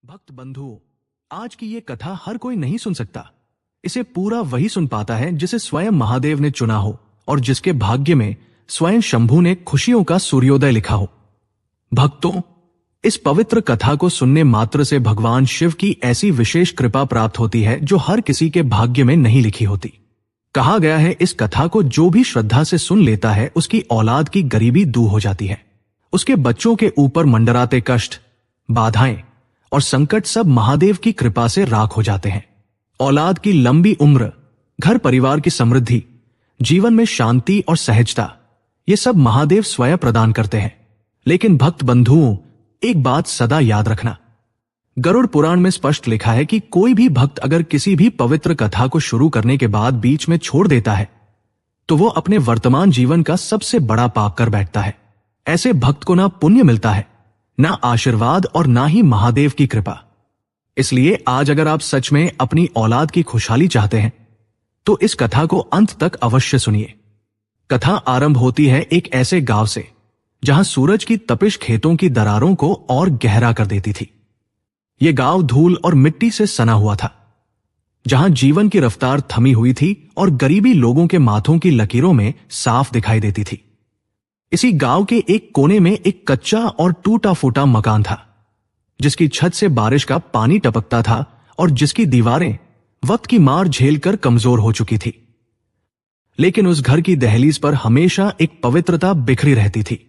भक्त बंधुओं, आज की ये कथा हर कोई नहीं सुन सकता। इसे पूरा वही सुन पाता है जिसे स्वयं महादेव ने चुना हो और जिसके भाग्य में स्वयं शंभू ने खुशियों का सूर्योदय लिखा हो। भक्तों, इस पवित्र कथा को सुनने मात्र से भगवान शिव की ऐसी विशेष कृपा प्राप्त होती है जो हर किसी के भाग्य में नहीं लिखी होती। कहा गया है, इस कथा को जो भी श्रद्धा से सुन लेता है उसकी औलाद की गरीबी दूर हो जाती है। उसके बच्चों के ऊपर मंडराते कष्ट, बाधाएं और संकट सब महादेव की कृपा से राख हो जाते हैं। औलाद की लंबी उम्र, घर परिवार की समृद्धि, जीवन में शांति और सहजता, ये सब महादेव स्वयं प्रदान करते हैं। लेकिन भक्त बंधुओं, एक बात सदा याद रखना। गरुड़ पुराण में स्पष्ट लिखा है कि कोई भी भक्त अगर किसी भी पवित्र कथा को शुरू करने के बाद बीच में छोड़ देता है तो वो अपने वर्तमान जीवन का सबसे बड़ा पाप कर बैठता है। ऐसे भक्त को ना पुण्य मिलता है, ना आशीर्वाद और ना ही महादेव की कृपा। इसलिए आज अगर आप सच में अपनी औलाद की खुशहाली चाहते हैं तो इस कथा को अंत तक अवश्य सुनिए। कथा आरंभ होती है एक ऐसे गांव से जहां सूरज की तपिश खेतों की दरारों को और गहरा कर देती थी। यह गांव धूल और मिट्टी से सना हुआ था, जहां जीवन की रफ्तार थमी हुई थी और गरीबी लोगों के माथों की लकीरों में साफ दिखाई देती थी। इसी गांव के एक कोने में एक कच्चा और टूटा फूटा मकान था, जिसकी छत से बारिश का पानी टपकता था और जिसकी दीवारें वक्त की मार झेलकर कमजोर हो चुकी थी। लेकिन उस घर की दहलीज पर हमेशा एक पवित्रता बिखरी रहती थी।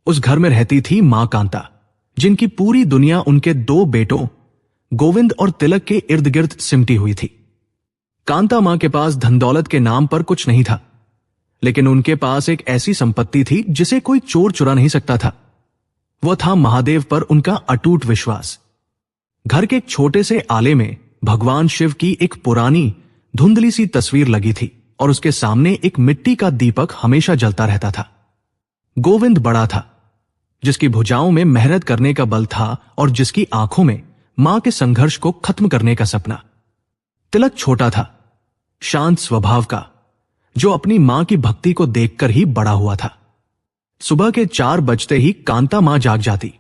उस घर में रहती थी मां कांता, जिनकी पूरी दुनिया उनके दो बेटों गोविंद और तिलक के इर्द गिर्द सिमटी हुई थी। कांता मां के पास धन दौलत के नाम पर कुछ नहीं था, लेकिन उनके पास एक ऐसी संपत्ति थी जिसे कोई चोर चुरा नहीं सकता था। वह था महादेव पर उनका अटूट विश्वास। घर के एक छोटे से आले में भगवान शिव की एक पुरानी धुंधली सी तस्वीर लगी थी और उसके सामने एक मिट्टी का दीपक हमेशा जलता रहता था। गोविंद बड़ा था, जिसकी भुजाओं में मेहनत करने का बल था और जिसकी आंखों में मां के संघर्ष को खत्म करने का सपना। तिलक छोटा था, शांत स्वभाव का, जो अपनी मां की भक्ति को देखकर ही बड़ा हुआ था। सुबह के 4 बजते ही कांता मां जाग जाती,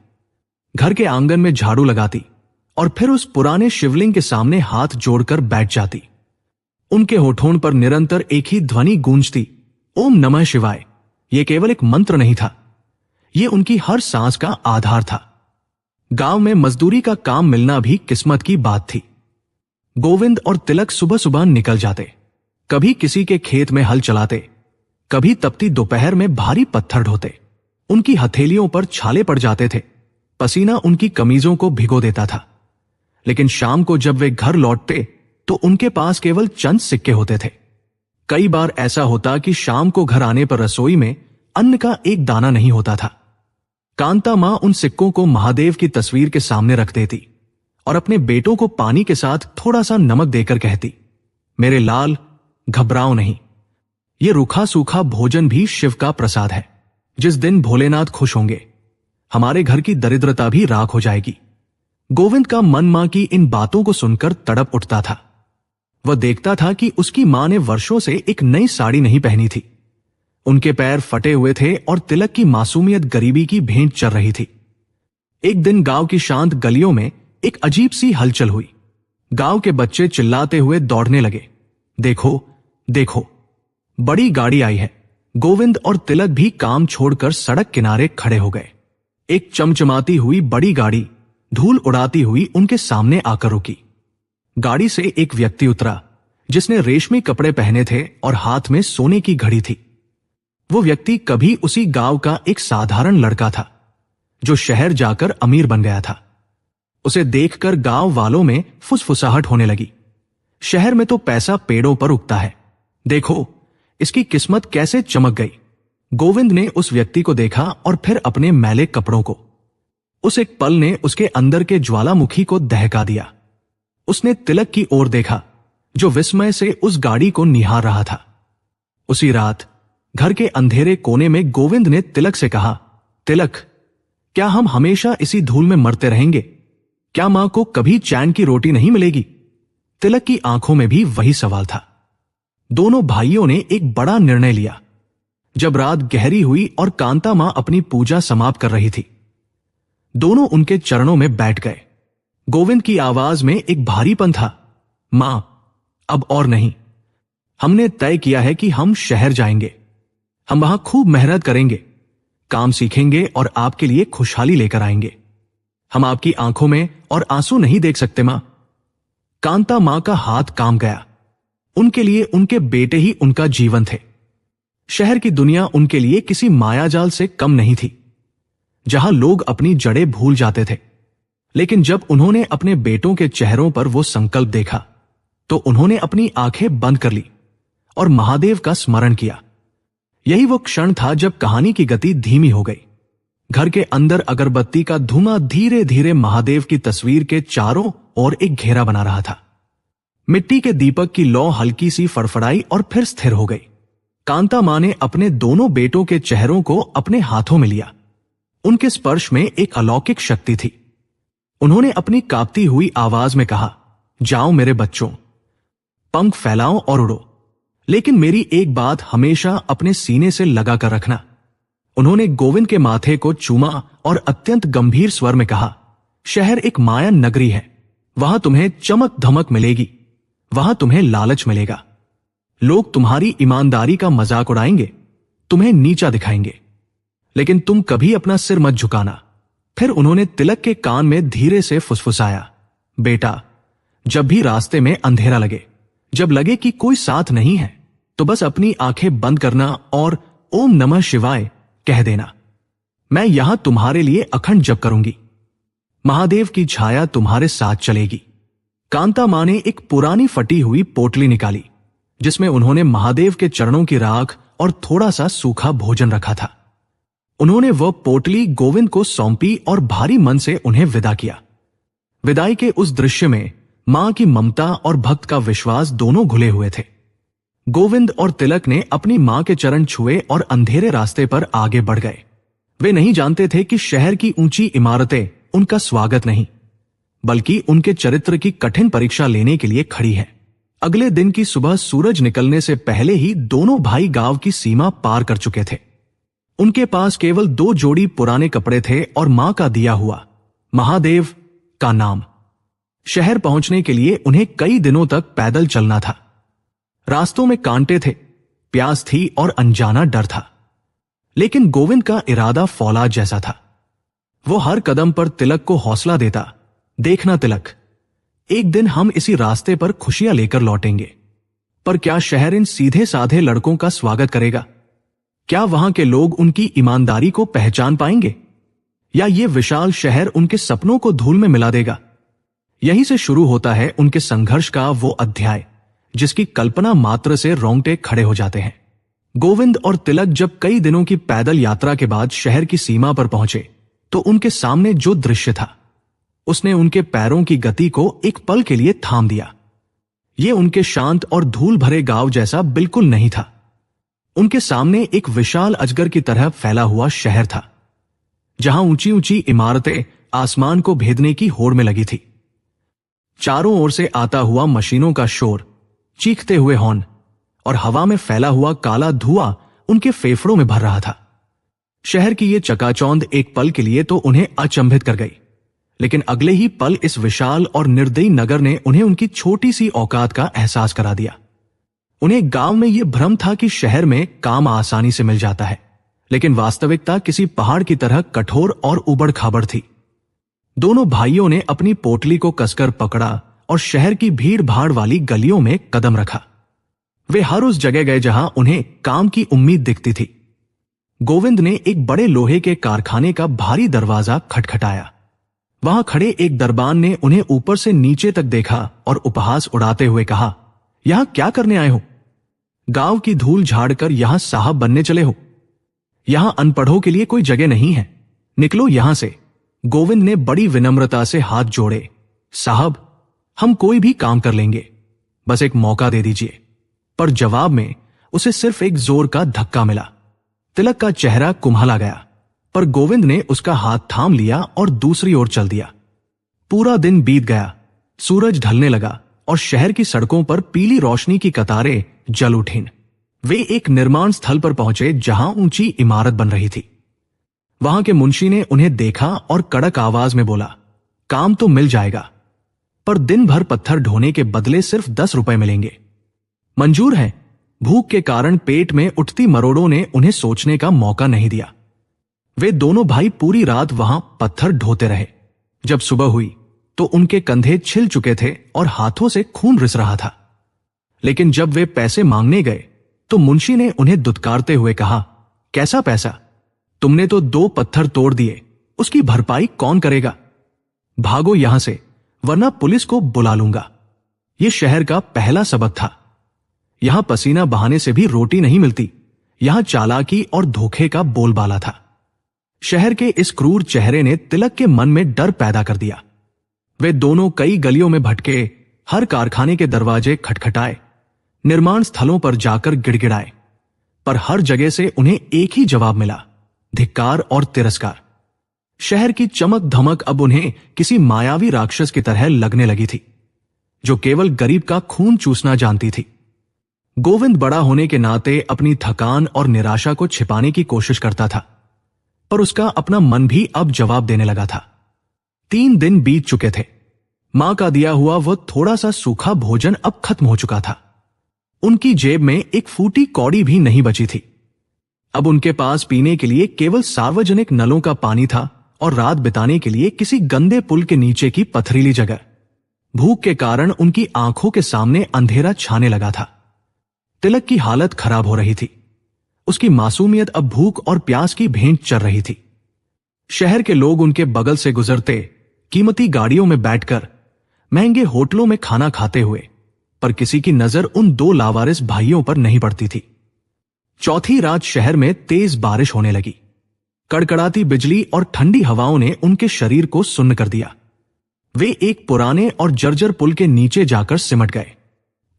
घर के आंगन में झाड़ू लगाती और फिर उस पुराने शिवलिंग के सामने हाथ जोड़कर बैठ जाती। उनके होठों पर निरंतर एक ही ध्वनि गूंजती, ओम नमः शिवाय। यह केवल एक मंत्र नहीं था, यह उनकी हर सांस का आधार था। गांव में मजदूरी का काम मिलना भी किस्मत की बात थी। गोविंद और तिलक सुबह सुबह निकल जाते, कभी किसी के खेत में हल चलाते, कभी तपती दोपहर में भारी पत्थर ढोते। उनकी हथेलियों पर छाले पड़ जाते थे, पसीना उनकी कमीजों को भिगो देता था। लेकिन शाम को जब वे घर लौटते तो उनके पास केवल चंद सिक्के होते थे। कई बार ऐसा होता कि शाम को घर आने पर रसोई में अन्न का एक दाना नहीं होता था। कांता मां उन सिक्कों को महादेव की तस्वीर के सामने रख देती और अपने बेटों को पानी के साथ थोड़ा सा नमक देकर कहती, मेरे लाल, घबराओ नहीं। यह रूखा सूखा भोजन भी शिव का प्रसाद है। जिस दिन भोलेनाथ खुश होंगे, हमारे घर की दरिद्रता भी राख हो जाएगी। गोविंद का मन मां की इन बातों को सुनकर तड़प उठता था। वह देखता था कि उसकी मां ने वर्षों से एक नई साड़ी नहीं पहनी थी, उनके पैर फटे हुए थे और तिलक की मासूमियत गरीबी की भेंट चढ़ रही थी। एक दिन गांव की शांत गलियों में एक अजीब सी हलचल हुई। गांव के बच्चे चिल्लाते हुए दौड़ने लगे, देखो देखो, बड़ी गाड़ी आई है। गोविंद और तिलक भी काम छोड़कर सड़क किनारे खड़े हो गए। एक चमचमाती हुई बड़ी गाड़ी धूल उड़ाती हुई उनके सामने आकर रुकी। गाड़ी से एक व्यक्ति उतरा, जिसने रेशमी कपड़े पहने थे और हाथ में सोने की घड़ी थी। वो व्यक्ति कभी उसी गांव का एक साधारण लड़का था, जो शहर जाकर अमीर बन गया था। उसे देखकर गांव वालों में फुसफुसाहट होने लगी, शहर में तो पैसा पेड़ों पर उगता है, देखो इसकी किस्मत कैसे चमक गई। गोविंद ने उस व्यक्ति को देखा और फिर अपने मैले कपड़ों को। उस एक पल ने उसके अंदर के ज्वालामुखी को दहका दिया। उसने तिलक की ओर देखा, जो विस्मय से उस गाड़ी को निहार रहा था। उसी रात घर के अंधेरे कोने में गोविंद ने तिलक से कहा, तिलक, क्या हम हमेशा इसी धूल में मरते रहेंगे? क्या मां को कभी चैन की रोटी नहीं मिलेगी? तिलक की आंखों में भी वही सवाल था। दोनों भाइयों ने एक बड़ा निर्णय लिया। जब रात गहरी हुई और कांता मां अपनी पूजा समाप्त कर रही थी, दोनों उनके चरणों में बैठ गए। गोविंद की आवाज में एक भारीपन था। मां, अब और नहीं। हमने तय किया है कि हम शहर जाएंगे। हम वहां खूब मेहनत करेंगे, काम सीखेंगे और आपके लिए खुशहाली लेकर आएंगे। हम आपकी आंखों में और आंसू नहीं देख सकते मां। कांता मां का हाथ काम गया। उनके लिए उनके बेटे ही उनका जीवन थे। शहर की दुनिया उनके लिए किसी मायाजाल से कम नहीं थी, जहां लोग अपनी जड़ें भूल जाते थे। लेकिन जब उन्होंने अपने बेटों के चेहरों पर वो संकल्प देखा, तो उन्होंने अपनी आंखें बंद कर ली और महादेव का स्मरण किया। यही वो क्षण था जब कहानी की गति धीमी हो गई। घर के अंदर अगरबत्ती का धुआं धीरे धीरे महादेव की तस्वीर के चारों ओर एक घेरा बना रहा था। मिट्टी के दीपक की लौ हल्की सी फड़फड़ाई और फिर स्थिर हो गई। कांता मां ने अपने दोनों बेटों के चेहरों को अपने हाथों में लिया। उनके स्पर्श में एक अलौकिक शक्ति थी। उन्होंने अपनी कांपती हुई आवाज में कहा, जाओ मेरे बच्चों, पंख फैलाओ और उड़ो, लेकिन मेरी एक बात हमेशा अपने सीने से लगा कर रखना। उन्होंने गोविंद के माथे को चूमा और अत्यंत गंभीर स्वर में कहा, शहर एक माया नगरी है। वहां तुम्हें चमक धमक मिलेगी, वहां तुम्हें लालच मिलेगा। लोग तुम्हारी ईमानदारी का मजाक उड़ाएंगे, तुम्हें नीचा दिखाएंगे, लेकिन तुम कभी अपना सिर मत झुकाना। फिर उन्होंने तिलक के कान में धीरे से फुसफुसाया, बेटा, जब भी रास्ते में अंधेरा लगे, जब लगे कि कोई साथ नहीं है, तो बस अपनी आंखें बंद करना और ओम नमः शिवाय कह देना। मैं यहां तुम्हारे लिए अखंड जप करूंगी। महादेव की छाया तुम्हारे साथ चलेगी। कांता मां ने एक पुरानी फटी हुई पोटली निकाली, जिसमें उन्होंने महादेव के चरणों की राख और थोड़ा सा सूखा भोजन रखा था। उन्होंने वह पोटली गोविंद को सौंपी और भारी मन से उन्हें विदा किया। विदाई के उस दृश्य में मां की ममता और भक्त का विश्वास दोनों घुले हुए थे। गोविंद और तिलक ने अपनी मां के चरण छुए और अंधेरे रास्ते पर आगे बढ़ गए। वे नहीं जानते थे कि शहर की ऊंची इमारतें उनका स्वागत नहीं, बल्कि उनके चरित्र की कठिन परीक्षा लेने के लिए खड़ी है। अगले दिन की सुबह सूरज निकलने से पहले ही दोनों भाई गांव की सीमा पार कर चुके थे। उनके पास केवल 2 जोड़ी पुराने कपड़े थे और मां का दिया हुआ महादेव का नाम। शहर पहुंचने के लिए उन्हें कई दिनों तक पैदल चलना था। रास्तों में कांटे थे, प्यास थी और अनजाना डर था। लेकिन गोविंद का इरादा फौलाद जैसा था। वो हर कदम पर तिलक को हौसला देता, देखना तिलक, एक दिन हम इसी रास्ते पर खुशियां लेकर लौटेंगे। पर क्या शहर इन सीधे साधे लड़कों का स्वागत करेगा? क्या वहां के लोग उनकी ईमानदारी को पहचान पाएंगे, या ये विशाल शहर उनके सपनों को धूल में मिला देगा? यहीं से शुरू होता है उनके संघर्ष का वो अध्याय, जिसकी कल्पना मात्र से रोंगटे खड़े हो जाते हैं। गोविंद और तिलक जब कई दिनों की पैदल यात्रा के बाद शहर की सीमा पर पहुंचे, तो उनके सामने जो दृश्य था, उसने उनके पैरों की गति को एक पल के लिए थाम दिया। ये उनके शांत और धूल भरे गांव जैसा बिल्कुल नहीं था। उनके सामने एक विशाल अजगर की तरह फैला हुआ शहर था, जहां ऊंची ऊंची इमारतें आसमान को भेदने की होड़ में लगी थी। चारों ओर से आता हुआ मशीनों का शोर, चीखते हुए हॉर्न और हवा में फैला हुआ काला धुआं उनके फेफड़ों में भर रहा था। शहर की ये चकाचौंध एक पल के लिए तो उन्हें अचंभित कर गई, लेकिन अगले ही पल इस विशाल और निर्दयी नगर ने उन्हें उनकी छोटी सी औकात का एहसास करा दिया। उन्हें गांव में यह भ्रम था कि शहर में काम आसानी से मिल जाता है, लेकिन वास्तविकता किसी पहाड़ की तरह कठोर और उबड़ खाबड़ थी। दोनों भाइयों ने अपनी पोटली को कसकर पकड़ा और शहर की भीड़ भाड़ वाली गलियों में कदम रखा। वे हर उस जगह गए जहां उन्हें काम की उम्मीद दिखती थी। गोविंद ने एक बड़े लोहे के कारखाने का भारी दरवाजा खटखटाया। वहां खड़े एक दरबान ने उन्हें ऊपर से नीचे तक देखा और उपहास उड़ाते हुए कहा, यहां क्या करने आए हो? गांव की धूल झाड़कर यहां साहब बनने चले हो? यहां अनपढ़ों के लिए कोई जगह नहीं है, निकलो यहां से। गोविंद ने बड़ी विनम्रता से हाथ जोड़े, साहब, हम कोई भी काम कर लेंगे, बस एक मौका दे दीजिए। पर जवाब में उसे सिर्फ एक जोर का धक्का मिला। तिलक का चेहरा कुम्हला गया, पर गोविंद ने उसका हाथ थाम लिया और दूसरी ओर चल दिया। पूरा दिन बीत गया, सूरज ढलने लगा और शहर की सड़कों पर पीली रोशनी की कतारें जल उठीं। वे एक निर्माण स्थल पर पहुंचे जहां ऊंची इमारत बन रही थी। वहां के मुंशी ने उन्हें देखा और कड़क आवाज में बोला, काम तो मिल जाएगा, पर दिन भर पत्थर ढोने के बदले सिर्फ 10 रुपए मिलेंगे। मंजूर है। भूख के कारण पेट में उठती मरोड़ों ने उन्हें सोचने का मौका नहीं दिया। वे दोनों भाई पूरी रात वहां पत्थर ढोते रहे। जब सुबह हुई तो उनके कंधे छिल चुके थे और हाथों से खून रिस रहा था। लेकिन जब वे पैसे मांगने गए तो मुंशी ने उन्हें दुत्कारते हुए कहा, कैसा पैसा? तुमने तो 2 पत्थर तोड़ दिए, उसकी भरपाई कौन करेगा? भागो यहां से, वरना पुलिस को बुला लूंगा। यह शहर का पहला सबक था। यहां पसीना बहाने से भी रोटी नहीं मिलती। यहां चालाकी और धोखे का बोलबाला था। शहर के इस क्रूर चेहरे ने तिलक के मन में डर पैदा कर दिया। वे दोनों कई गलियों में भटके, हर कारखाने के दरवाजे खटखटाए, निर्माण स्थलों पर जाकर गिड़गिड़ाए, पर हर जगह से उन्हें एक ही जवाब मिला, धिक्कार और तिरस्कार। शहर की चमक धमक अब उन्हें किसी मायावी राक्षस की तरह लगने लगी थी, जो केवल गरीब का खून चूसना जानती थी। गोविंद बड़ा होने के नाते अपनी थकान और निराशा को छिपाने की कोशिश करता था, पर उसका अपना मन भी अब जवाब देने लगा था। 3 दिन बीत चुके थे। मां का दिया हुआ वह थोड़ा सा सूखा भोजन अब खत्म हो चुका था। उनकी जेब में एक फूटी कौड़ी भी नहीं बची थी। अब उनके पास पीने के लिए केवल सार्वजनिक नलों का पानी था और रात बिताने के लिए किसी गंदे पुल के नीचे की पथरीली जगह। भूख के कारण उनकी आंखों के सामने अंधेरा छाने लगा था। तिलक की हालत खराब हो रही थी। उसकी मासूमियत अब भूख और प्यास की भेंट चढ़ रही थी। शहर के लोग उनके बगल से गुजरते, कीमती गाड़ियों में बैठकर, महंगे होटलों में खाना खाते हुए, पर किसी की नजर उन 2 लावारिस भाइयों पर नहीं पड़ती थी। चौथी रात शहर में तेज बारिश होने लगी। कड़कड़ाती बिजली और ठंडी हवाओं ने उनके शरीर को सुन्न कर दिया। वे एक पुराने और जर्जर पुल के नीचे जाकर सिमट गए।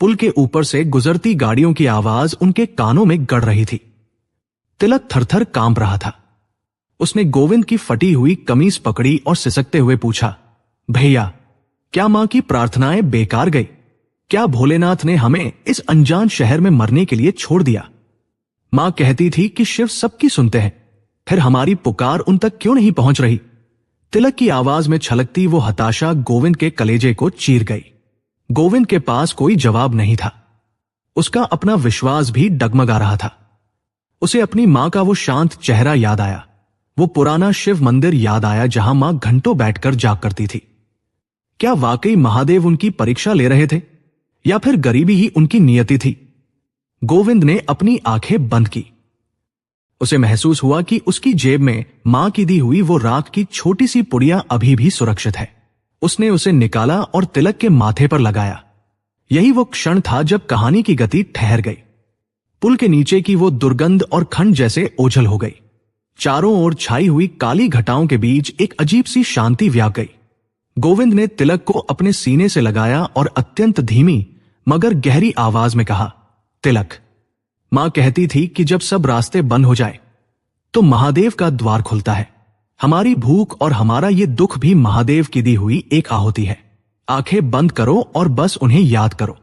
पुल के ऊपर से गुजरती गाड़ियों की आवाज उनके कानों में गड़ रही थी। तिलक थरथर कांप रहा था। उसने गोविंद की फटी हुई कमीज पकड़ी और सिसकते हुए पूछा, भैया, क्या मां की प्रार्थनाएं बेकार गई? क्या भोलेनाथ ने हमें इस अनजान शहर में मरने के लिए छोड़ दिया? मां कहती थी कि शिव सबकी सुनते हैं, फिर हमारी पुकार उन तक क्यों नहीं पहुंच रही? तिलक की आवाज में छलकती वो हताशा गोविंद के कलेजे को चीर गई। गोविंद के पास कोई जवाब नहीं था। उसका अपना विश्वास भी डगमगा रहा था। उसे अपनी मां का वो शांत चेहरा याद आया, वो पुराना शिव मंदिर याद आया जहां मां घंटों बैठकर जाग करती थी। क्या वाकई महादेव उनकी परीक्षा ले रहे थे, या फिर गरीबी ही उनकी नियति थी? गोविंद ने अपनी आंखें बंद की। उसे महसूस हुआ कि उसकी जेब में मां की दी हुई वो राख की छोटी सी पुड़िया अभी भी सुरक्षित है। उसने उसे निकाला और तिलक के माथे पर लगाया। यही वो क्षण था जब कहानी की गति ठहर गई। पुल के नीचे की वो दुर्गंध और खंड जैसे ओझल हो गई। चारों ओर छाई हुई काली घटाओं के बीच एक अजीब सी शांति व्याप गई। गोविंद ने तिलक को अपने सीने से लगाया और अत्यंत धीमी मगर गहरी आवाज में कहा, तिलक, मां कहती थी कि जब सब रास्ते बंद हो जाए तो महादेव का द्वार खुलता है। हमारी भूख और हमारा ये दुख भी महादेव की दी हुई एक आहुति है। आंखें बंद करो और बस उन्हें याद करो।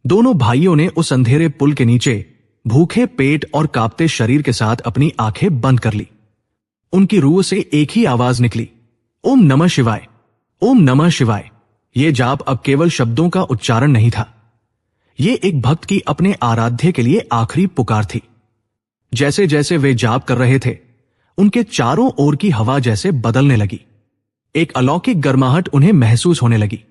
दोनों भाइयों ने उस अंधेरे पुल के नीचे भूखे पेट और कांपते शरीर के साथ अपनी आंखें बंद कर ली। उनकी रूह से एक ही आवाज निकली, ओम नमः शिवाय, ओम नमः शिवाय। ये जाप अब केवल शब्दों का उच्चारण नहीं था। ये एक भक्त की अपने आराध्य के लिए आखिरी पुकार थी। जैसे जैसे वे जाप कर रहे थे, उनके चारों ओर की हवा जैसे बदलने लगी। एक अलौकिक गर्माहट उन्हें महसूस होने लगी।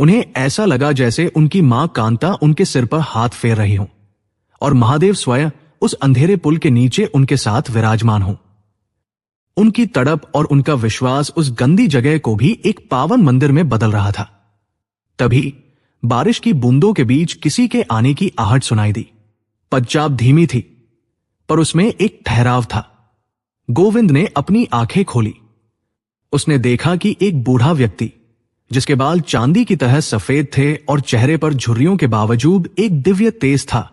उन्हें ऐसा लगा जैसे उनकी मां कांता उनके सिर पर हाथ फेर रही हों और महादेव स्वयं उस अंधेरे पुल के नीचे उनके साथ विराजमान हों। उनकी तड़प और उनका विश्वास उस गंदी जगह को भी एक पावन मंदिर में बदल रहा था। तभी बारिश की बूंदों के बीच किसी के आने की आहट सुनाई दी। पदचाप धीमी थी, पर उसमें एक ठहराव था। गोविंद ने अपनी आंखें खोली। उसने देखा कि एक बूढ़ा व्यक्ति, जिसके बाल चांदी की तरह सफेद थे और चेहरे पर झुर्रियों के बावजूद एक दिव्य तेज था,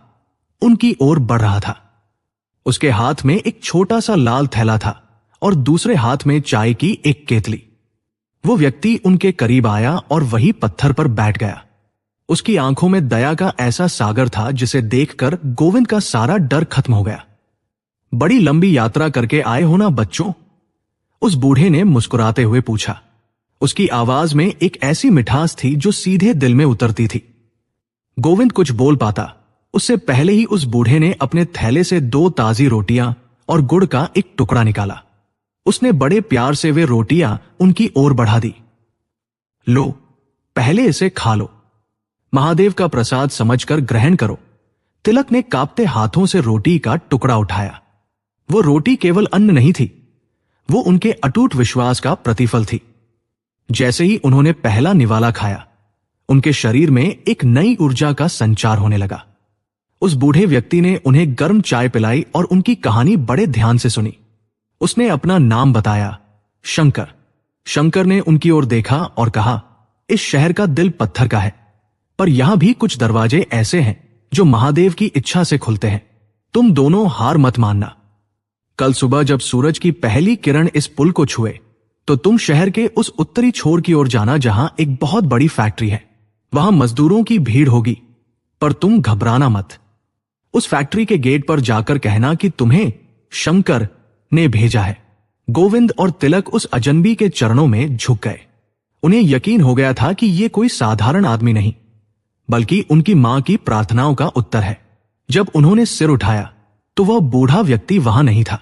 उनकी ओर बढ़ रहा था। उसके हाथ में एक छोटा सा लाल थैला था और दूसरे हाथ में चाय की एक केतली। वो व्यक्ति उनके करीब आया और वही पत्थर पर बैठ गया। उसकी आंखों में दया का ऐसा सागर था जिसे देखकर गोविंद का सारा डर खत्म हो गया। बड़ी लंबी यात्रा करके आए हो ना बच्चों? उस बूढ़े ने मुस्कुराते हुए पूछा। उसकी आवाज में एक ऐसी मिठास थी जो सीधे दिल में उतरती थी। गोविंद कुछ बोल पाता उससे पहले ही उस बूढ़े ने अपने थैले से 2 ताजी रोटियां और गुड़ का एक टुकड़ा निकाला। उसने बड़े प्यार से वे रोटियां उनकी ओर बढ़ा दी। लो, पहले इसे खा लो, महादेव का प्रसाद समझकर ग्रहण करो। तिलक ने कांपते हाथों से रोटी का टुकड़ा उठाया। वो रोटी केवल अन्न नहीं थी, वो उनके अटूट विश्वास का प्रतिफल थी। जैसे ही उन्होंने पहला निवाला खाया, उनके शरीर में एक नई ऊर्जा का संचार होने लगा। उस बूढ़े व्यक्ति ने उन्हें गर्म चाय पिलाई और उनकी कहानी बड़े ध्यान से सुनी। उसने अपना नाम बताया, शंकर। शंकर ने उनकी ओर देखा और कहा, इस शहर का दिल पत्थर का है, पर यहां भी कुछ दरवाजे ऐसे हैं जो महादेव की इच्छा से खुलते हैं। तुम दोनों हार मत मानना। कल सुबह जब सूरज की पहली किरण इस पुल को छुए तो तुम शहर के उस उत्तरी छोर की ओर जाना जहां एक बहुत बड़ी फैक्ट्री है। वहां मजदूरों की भीड़ होगी, पर तुम घबराना मत। उस फैक्ट्री के गेट पर जाकर कहना कि तुम्हें शंकर ने भेजा है। गोविंद और तिलक उस अजनबी के चरणों में झुक गए। उन्हें यकीन हो गया था कि ये कोई साधारण आदमी नहीं, बल्कि उनकी मां की प्रार्थनाओं का उत्तर है। जब उन्होंने सिर उठाया तो वह बूढ़ा व्यक्ति वहां नहीं था।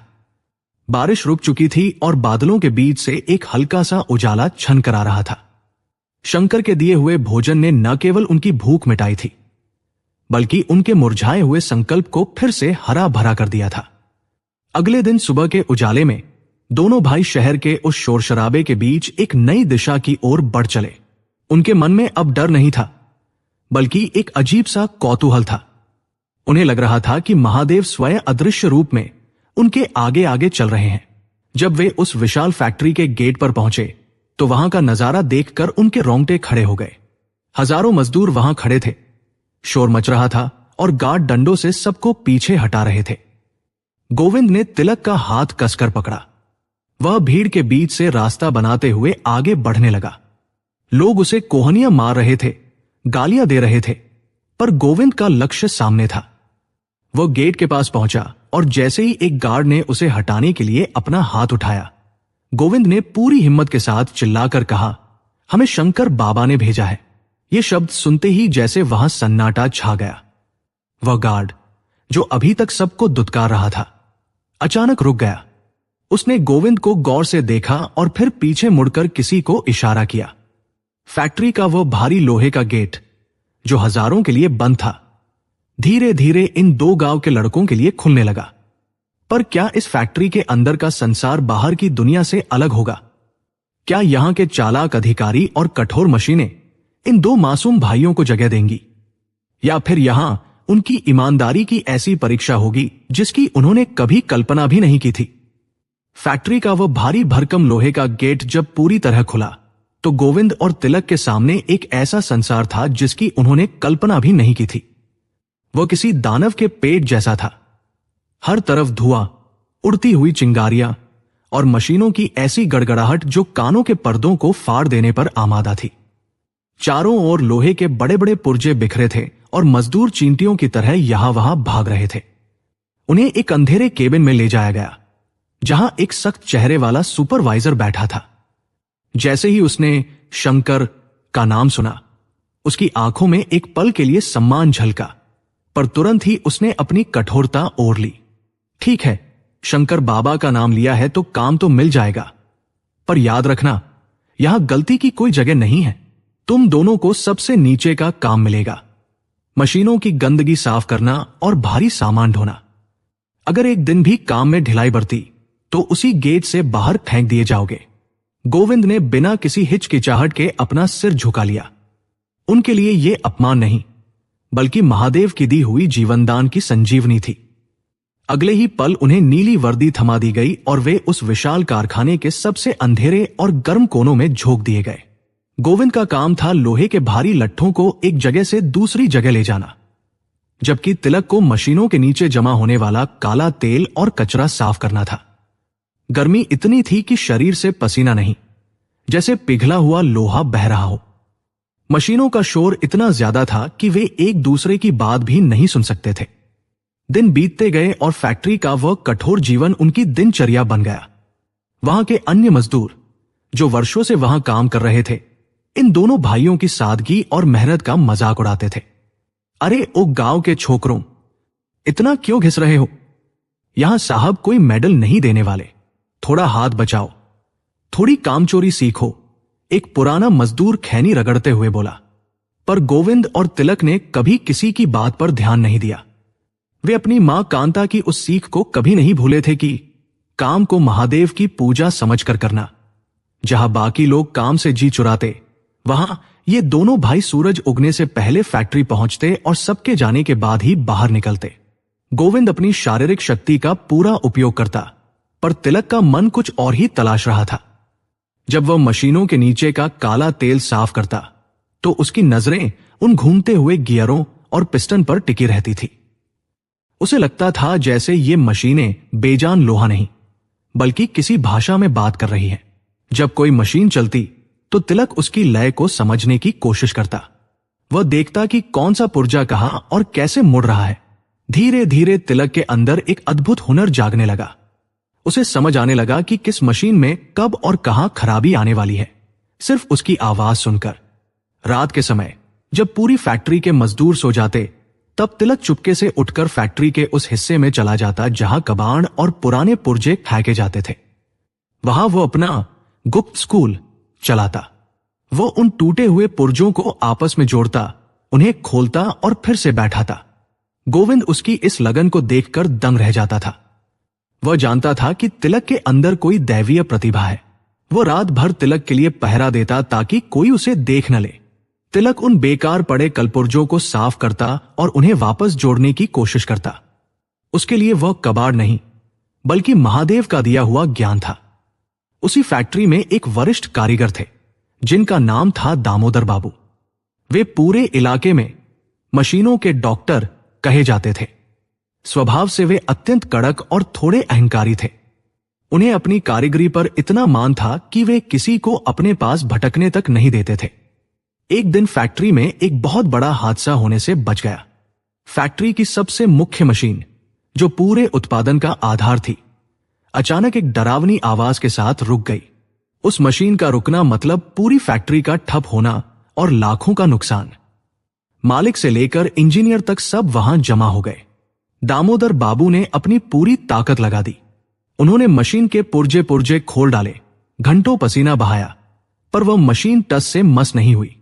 बारिश रुक चुकी थी और बादलों के बीच से एक हल्का सा उजाला छनकर आ रहा था। शंकर के दिए हुए भोजन ने न केवल उनकी भूख मिटाई थी, बल्कि उनके मुरझाए हुए संकल्प को फिर से हरा भरा कर दिया था। अगले दिन सुबह के उजाले में दोनों भाई शहर के उस शोर शराबे के बीच एक नई दिशा की ओर बढ़ चले। उनके मन में अब डर नहीं था, बल्कि एक अजीब सा कौतूहल था। उन्हें लग रहा था कि महादेव स्वयं अदृश्य रूप में उनके आगे आगे चल रहे हैं। जब वे उस विशाल फैक्ट्री के गेट पर पहुंचे तो वहां का नजारा देखकर उनके रोंगटे खड़े हो गए। हजारों मजदूर वहां खड़े थे, शोर मच रहा था और गार्ड डंडों से सबको पीछे हटा रहे थे। गोविंद ने तिलक का हाथ कसकर पकड़ा। वह भीड़ के बीच से रास्ता बनाते हुए आगे बढ़ने लगा। लोग उसे कोहनियां मार रहे थे, गालियां दे रहे थे, पर गोविंद का लक्ष्य सामने था। वह गेट के पास पहुंचा और जैसे ही एक गार्ड ने उसे हटाने के लिए अपना हाथ उठाया, गोविंद ने पूरी हिम्मत के साथ चिल्लाकर कहा, हमें शंकर बाबा ने भेजा है। यह शब्द सुनते ही जैसे वहां सन्नाटा छा गया। वह गार्ड जो अभी तक सबको दुत्कार रहा था, अचानक रुक गया। उसने गोविंद को गौर से देखा और फिर पीछे मुड़कर किसी को इशारा किया। फैक्ट्री का वह भारी लोहे का गेट, जो हजारों के लिए बंद था, धीरे धीरे इन 2 गांव के लड़कों के लिए खुलने लगा। पर क्या इस फैक्ट्री के अंदर का संसार बाहर की दुनिया से अलग होगा? क्या यहां के चालाक अधिकारी और कठोर मशीनें इन 2 मासूम भाइयों को जगह देंगी, या फिर यहां उनकी ईमानदारी की ऐसी परीक्षा होगी जिसकी उन्होंने कभी कल्पना भी नहीं की थी? फैक्ट्री का वह भारी भरकम लोहे का गेट जब पूरी तरह खुला तो गोविंद और तिलक के सामने एक ऐसा संसार था जिसकी उन्होंने कल्पना भी नहीं की थी। वह किसी दानव के पेट जैसा था। हर तरफ धुआं, उड़ती हुई चिंगारियां और मशीनों की ऐसी गड़गड़ाहट जो कानों के पर्दों को फाड़ देने पर आमादा थी। चारों ओर लोहे के बड़े बड़े पुर्जे बिखरे थे और मजदूर चींटियों की तरह यहां वहां भाग रहे थे। उन्हें एक अंधेरे केबिन में ले जाया गया, जहां एक सख्त चेहरे वाला सुपरवाइजर बैठा था। जैसे ही उसने शंकर का नाम सुना, उसकी आंखों में एक पल के लिए सम्मान झलका, पर तुरंत ही उसने अपनी कठोरता ओढ़ ली। ठीक है, शंकर बाबा का नाम लिया है तो काम तो मिल जाएगा, पर याद रखना, यहां गलती की कोई जगह नहीं है। तुम दोनों को सबसे नीचे का काम मिलेगा, मशीनों की गंदगी साफ करना और भारी सामान ढोना। अगर एक दिन भी काम में ढिलाई बरती तो उसी गेट से बाहर फेंक दिए जाओगे। गोविंद ने बिना किसी हिचकिचाहट के अपना सिर झुका लिया। उनके लिए यह अपमान नहीं, बल्कि महादेव की दी हुई जीवनदान की संजीवनी थी। अगले ही पल उन्हें नीली वर्दी थमा दी गई और वे उस विशाल कारखाने के सबसे अंधेरे और गर्म कोनों में झोंक दिए गए। गोविंद का काम था लोहे के भारी लट्ठों को एक जगह से दूसरी जगह ले जाना, जबकि तिलक को मशीनों के नीचे जमा होने वाला काला तेल और कचरा साफ करना था। गर्मी इतनी थी कि शरीर से पसीना नहीं, जैसे पिघला हुआ लोहा बह रहा हो। मशीनों का शोर इतना ज्यादा था कि वे एक दूसरे की बात भी नहीं सुन सकते थे। दिन बीतते गए और फैक्ट्री का वह कठोर जीवन उनकी दिनचर्या बन गया। वहां के अन्य मजदूर, जो वर्षों से वहां काम कर रहे थे, इन दोनों भाइयों की सादगी और मेहनत का मजाक उड़ाते थे। अरे ओ गांव के छोकरों, इतना क्यों घिस रहे हो? यहां साहब कोई मेडल नहीं देने वाले, थोड़ा हाथ बचाओ, थोड़ी कामचोरी सीखो, एक पुराना मजदूर खैनी रगड़ते हुए बोला। पर गोविंद और तिलक ने कभी किसी की बात पर ध्यान नहीं दिया। वे अपनी मां कांता की उस सीख को कभी नहीं भूले थे कि काम को महादेव की पूजा समझकर करना। जहां बाकी लोग काम से जी चुराते, वहां ये दोनों भाई सूरज उगने से पहले फैक्ट्री पहुंचते और सबके जाने के बाद ही बाहर निकलते। गोविंद अपनी शारीरिक शक्ति का पूरा उपयोग करता, पर तिलक का मन कुछ और ही तलाश रहा था। जब वह मशीनों के नीचे का काला तेल साफ करता, तो उसकी नजरें उन घूमते हुए गियरों और पिस्टन पर टिकी रहती थी। उसे लगता था जैसे ये मशीनें बेजान लोहा नहीं, बल्कि किसी भाषा में बात कर रही हैं। जब कोई मशीन चलती, तो तिलक उसकी लय को समझने की कोशिश करता। वह देखता कि कौन सा पुर्जा कहां और कैसे मुड़ रहा है। धीरे धीरे तिलक के अंदर एक अद्भुत हुनर जागने लगा। उसे समझ आने लगा कि किस मशीन में कब और कहां खराबी आने वाली है, सिर्फ उसकी आवाज सुनकर। रात के समय जब पूरी फैक्ट्री के मजदूर सो जाते, तब तिलक चुपके से उठकर फैक्ट्री के उस हिस्से में चला जाता जहां कबाड़ और पुराने पुर्जे फेंके जाते थे। वहां वो अपना गुप्त स्कूल चलाता। वो उन टूटे हुए पुर्जों को आपस में जोड़ता, उन्हें खोलता और फिर से बैठाता। गोविंद उसकी इस लगन को देखकर दंग रह जाता था। वह जानता था कि तिलक के अंदर कोई दैवीय प्रतिभा है। वो रात भर तिलक के लिए पहरा देता ताकि कोई उसे देख न ले। तिलक उन बेकार पड़े कलपुर्जों को साफ करता और उन्हें वापस जोड़ने की कोशिश करता। उसके लिए वह कबाड़ नहीं, बल्कि महादेव का दिया हुआ ज्ञान था। उसी फैक्ट्री में एक वरिष्ठ कारीगर थे, जिनका नाम था दामोदर बाबू। वे पूरे इलाके में मशीनों के डॉक्टर कहे जाते थे। स्वभाव से वे अत्यंत कड़क और थोड़े अहंकारी थे। उन्हें अपनी कारीगरी पर इतना मान था कि वे किसी को अपने पास भटकने तक नहीं देते थे। एक दिन फैक्ट्री में एक बहुत बड़ा हादसा होने से बच गया। फैक्ट्री की सबसे मुख्य मशीन, जो पूरे उत्पादन का आधार थी, अचानक एक डरावनी आवाज के साथ रुक गई। उस मशीन का रुकना मतलब पूरी फैक्ट्री का ठप होना और लाखों का नुकसान। मालिक से लेकर इंजीनियर तक सब वहां जमा हो गए। दामोदर बाबू ने अपनी पूरी ताकत लगा दी। उन्होंने मशीन के पुर्जे पुर्जे खोल डाले, घंटों पसीना बहाया, पर वह मशीन टस से मस नहीं हुई।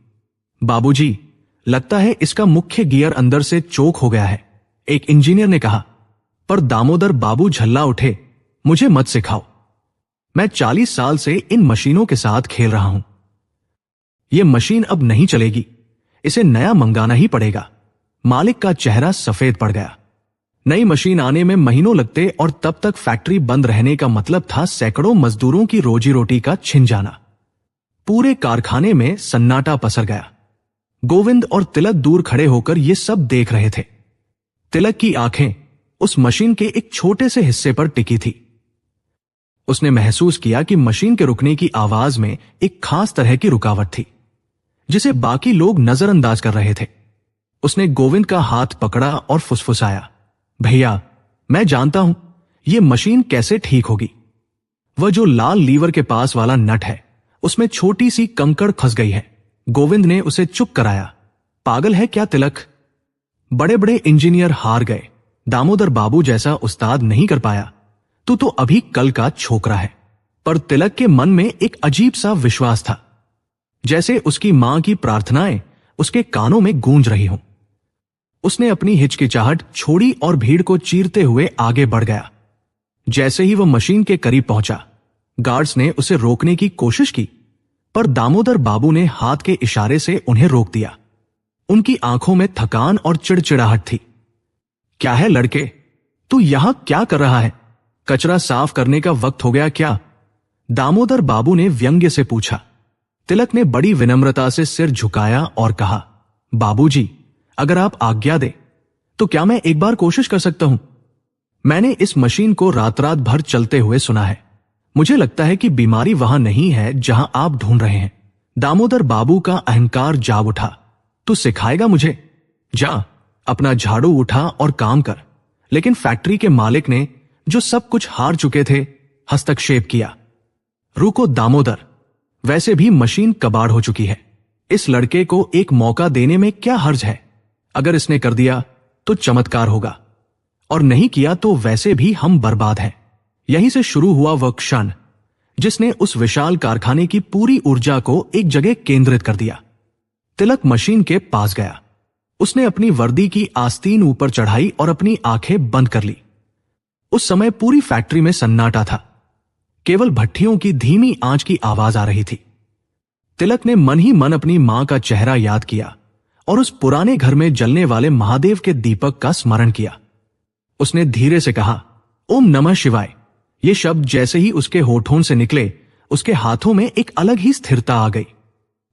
बाबूजी, लगता है इसका मुख्य गियर अंदर से चोक हो गया है, एक इंजीनियर ने कहा। पर दामोदर बाबू झल्ला उठे, मुझे मत सिखाओ। मैं 40 साल से इन मशीनों के साथ खेल रहा हूं। यह मशीन अब नहीं चलेगी, इसे नया मंगाना ही पड़ेगा। मालिक का चेहरा सफेद पड़ गया। नई मशीन आने में महीनों लगते और तब तक फैक्ट्री बंद रहने का मतलब था सैकड़ों मजदूरों की रोजी रोटी का छिन जाना। पूरे कारखाने में सन्नाटा पसर गया। गोविंद और तिलक दूर खड़े होकर ये सब देख रहे थे। तिलक की आंखें उस मशीन के एक छोटे से हिस्से पर टिकी थी। उसने महसूस किया कि मशीन के रुकने की आवाज में एक खास तरह की रुकावट थी, जिसे बाकी लोग नजरअंदाज कर रहे थे। उसने गोविंद का हाथ पकड़ा और फुसफुसाया, भैया, मैं जानता हूं यह मशीन कैसे ठीक होगी। वह जो लाल लीवर के पास वाला नट है, उसमें छोटी सी कंकड़ फंस गई है। गोविंद ने उसे चुप कराया। पागल है क्या तिलक? बड़े बड़े इंजीनियर हार गए, दामोदर बाबू जैसा उस्ताद नहीं कर पाया। तू तो अभी कल का छोकरा है। पर तिलक के मन में एक अजीब सा विश्वास था, जैसे उसकी मां की प्रार्थनाएं उसके कानों में गूंज रही हों। उसने अपनी हिचकिचाहट छोड़ी और भीड़ को चीरते हुए आगे बढ़ गया। जैसे ही वह मशीन के करीब पहुंचा, गार्ड्स ने उसे रोकने की कोशिश की, पर दामोदर बाबू ने हाथ के इशारे से उन्हें रोक दिया। उनकी आंखों में थकान और चिड़चिड़ाहट थी। क्या है लड़के, तू यहां क्या कर रहा है? कचरा साफ करने का वक्त हो गया क्या? दामोदर बाबू ने व्यंग्य से पूछा। तिलक ने बड़ी विनम्रता से सिर झुकाया और कहा, बाबूजी, अगर आप आज्ञा दे तो क्या मैं एक बार कोशिश कर सकता हूं? मैंने इस मशीन को रात रात भर चलते हुए सुना है। मुझे लगता है कि बीमारी वहां नहीं है जहां आप ढूंढ रहे हैं। दामोदर बाबू का अहंकार जाग उठा। तू सिखाएगा मुझे? जा, अपना झाड़ू उठा और काम कर। लेकिन फैक्ट्री के मालिक ने, जो सब कुछ हार चुके थे, हस्तक्षेप किया। रुको दामोदर, वैसे भी मशीन कबाड़ हो चुकी है। इस लड़के को एक मौका देने में क्या हर्ज है? अगर इसने कर दिया तो चमत्कार होगा, और नहीं किया तो वैसे भी हम बर्बाद हैं। यहीं से शुरू हुआ वह क्षण जिसने उस विशाल कारखाने की पूरी ऊर्जा को एक जगह केंद्रित कर दिया। तिलक मशीन के पास गया। उसने अपनी वर्दी की आस्तीन ऊपर चढ़ाई और अपनी आंखें बंद कर ली। उस समय पूरी फैक्ट्री में सन्नाटा था। केवल भट्ठियों की धीमी आंच की आवाज आ रही थी। तिलक ने मन ही मन अपनी मां का चेहरा याद किया और उस पुराने घर में जलने वाले महादेव के दीपक का स्मरण किया। उसने धीरे से कहा, ओम नमः शिवाय। ये शब्द जैसे ही उसके होठों से निकले, उसके हाथों में एक अलग ही स्थिरता आ गई।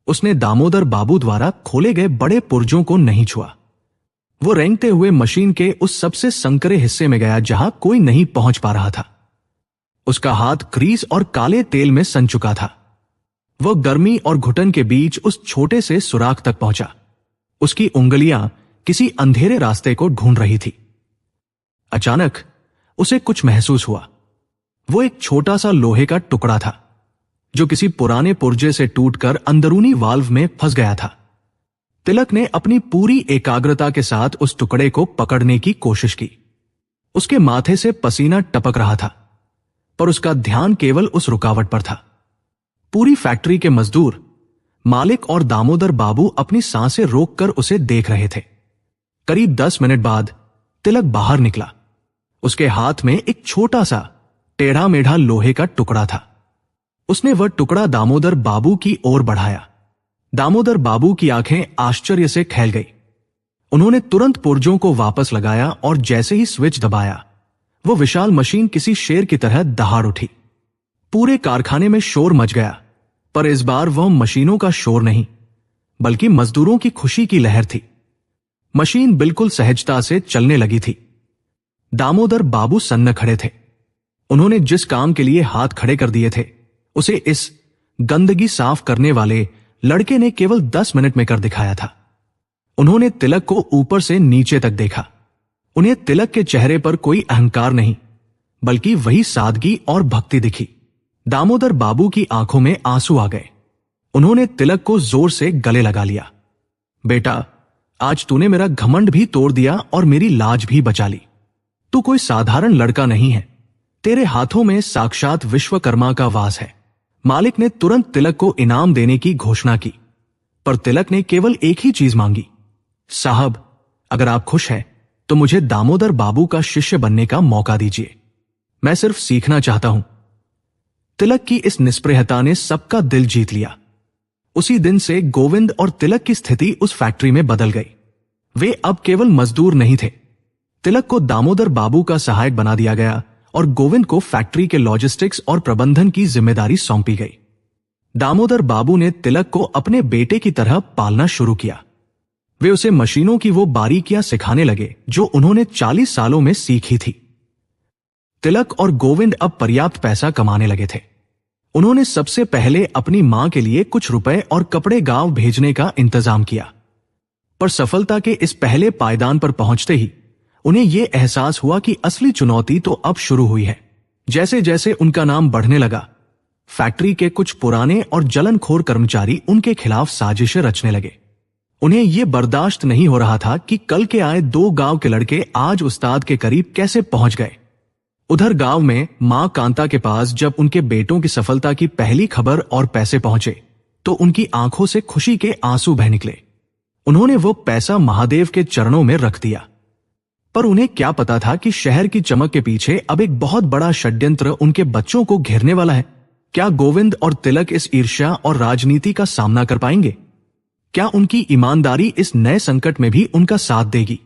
उसने दामोदर बाबू द्वारा खोले गए बड़े पुर्जों को नहीं छुआ। वो रेंगते हुए मशीन के उस सबसे संकरे हिस्से में गया जहां कोई नहीं पहुंच पा रहा था। उसका हाथ ग्रीस और काले तेल में सन चुका था। वह गर्मी और घुटन के बीच उस छोटे से सुराख तक पहुंचा। उसकी उंगलियां किसी अंधेरे रास्ते को ढूंढ रही थी। अचानक उसे कुछ महसूस हुआ। वो एक छोटा सा लोहे का टुकड़ा था जो किसी पुराने पुर्जे से टूटकर अंदरूनी वाल्व में फंस गया था। तिलक ने अपनी पूरी एकाग्रता के साथ उस टुकड़े को पकड़ने की कोशिश की। उसके माथे से पसीना टपक रहा था, पर उसका ध्यान केवल उस रुकावट पर था। पूरी फैक्ट्री के मजदूर, मालिक और दामोदर बाबू अपनी सांसें रोककर उसे देख रहे थे। करीब 10 मिनट बाद तिलक बाहर निकला। उसके हाथ में एक छोटा सा टेढ़ा मेढ़ा लोहे का टुकड़ा था। उसने वह टुकड़ा दामोदर बाबू की ओर बढ़ाया। दामोदर बाबू की आंखें आश्चर्य से खेल गई। उन्होंने तुरंत पुर्जों को वापस लगाया और जैसे ही स्विच दबाया, वो विशाल मशीन किसी शेर की तरह दहाड़ उठी। पूरे कारखाने में शोर मच गया, पर इस बार वह मशीनों का शोर नहीं, बल्कि मजदूरों की खुशी की लहर थी। मशीन बिल्कुल सहजता से चलने लगी थी। दामोदर बाबू सन्न खड़े थे। उन्होंने जिस काम के लिए हाथ खड़े कर दिए थे, उसे इस गंदगी साफ करने वाले लड़के ने केवल 10 मिनट में कर दिखाया था। उन्होंने तिलक को ऊपर से नीचे तक देखा। उन्हें तिलक के चेहरे पर कोई अहंकार नहीं, बल्कि वही सादगी और भक्ति दिखी। दामोदर बाबू की आंखों में आंसू आ गए। उन्होंने तिलक को जोर से गले लगा लिया। बेटा, आज तूने मेरा घमंड भी तोड़ दिया और मेरी लाज भी बचा ली। तू कोई साधारण लड़का नहीं है। तेरे हाथों में साक्षात विश्वकर्मा का वास है। मालिक ने तुरंत तिलक को इनाम देने की घोषणा की, पर तिलक ने केवल एक ही चीज मांगी, साहब, अगर आप खुश हैं तो मुझे दामोदर बाबू का शिष्य बनने का मौका दीजिए। मैं सिर्फ सीखना चाहता हूं। तिलक की इस निस्पृहता ने सबका दिल जीत लिया। उसी दिन से गोविंद और तिलक की स्थिति उस फैक्ट्री में बदल गई। वे अब केवल मजदूर नहीं थे। तिलक को दामोदर बाबू का सहायक बना दिया गया और गोविंद को फैक्ट्री के लॉजिस्टिक्स और प्रबंधन की जिम्मेदारी सौंपी गई। दामोदर बाबू ने तिलक को अपने बेटे की तरह पालना शुरू किया। वे उसे मशीनों की वो बारीकियां सिखाने लगे जो उन्होंने 40 सालों में सीखी थी। तिलक और गोविंद अब पर्याप्त पैसा कमाने लगे थे। उन्होंने सबसे पहले अपनी मां के लिए कुछ रुपए और कपड़े गांव भेजने का इंतजाम किया, पर सफलता के इस पहले पायदान पर पहुंचते ही उन्हें यह एहसास हुआ कि असली चुनौती तो अब शुरू हुई है। जैसे जैसे उनका नाम बढ़ने लगा, फैक्ट्री के कुछ पुराने और जलनखोर कर्मचारी उनके खिलाफ साजिशें रचने लगे। उन्हें यह बर्दाश्त नहीं हो रहा था कि कल के आए 2 गांव के लड़के आज उस्ताद के करीब कैसे पहुंच गए। उधर गांव में मां कांता के पास जब उनके बेटों की सफलता की पहली खबर और पैसे पहुंचे तो उनकी आंखों से खुशी के आंसू बह निकले। उन्होंने वो पैसा महादेव के चरणों में रख दिया, पर उन्हें क्या पता था कि शहर की चमक के पीछे अब एक बहुत बड़ा षड्यंत्र उनके बच्चों को घेरने वाला है। क्या गोविंद और तिलक इस ईर्ष्या और राजनीति का सामना कर पाएंगे? क्या उनकी ईमानदारी इस नए संकट में भी उनका साथ देगी?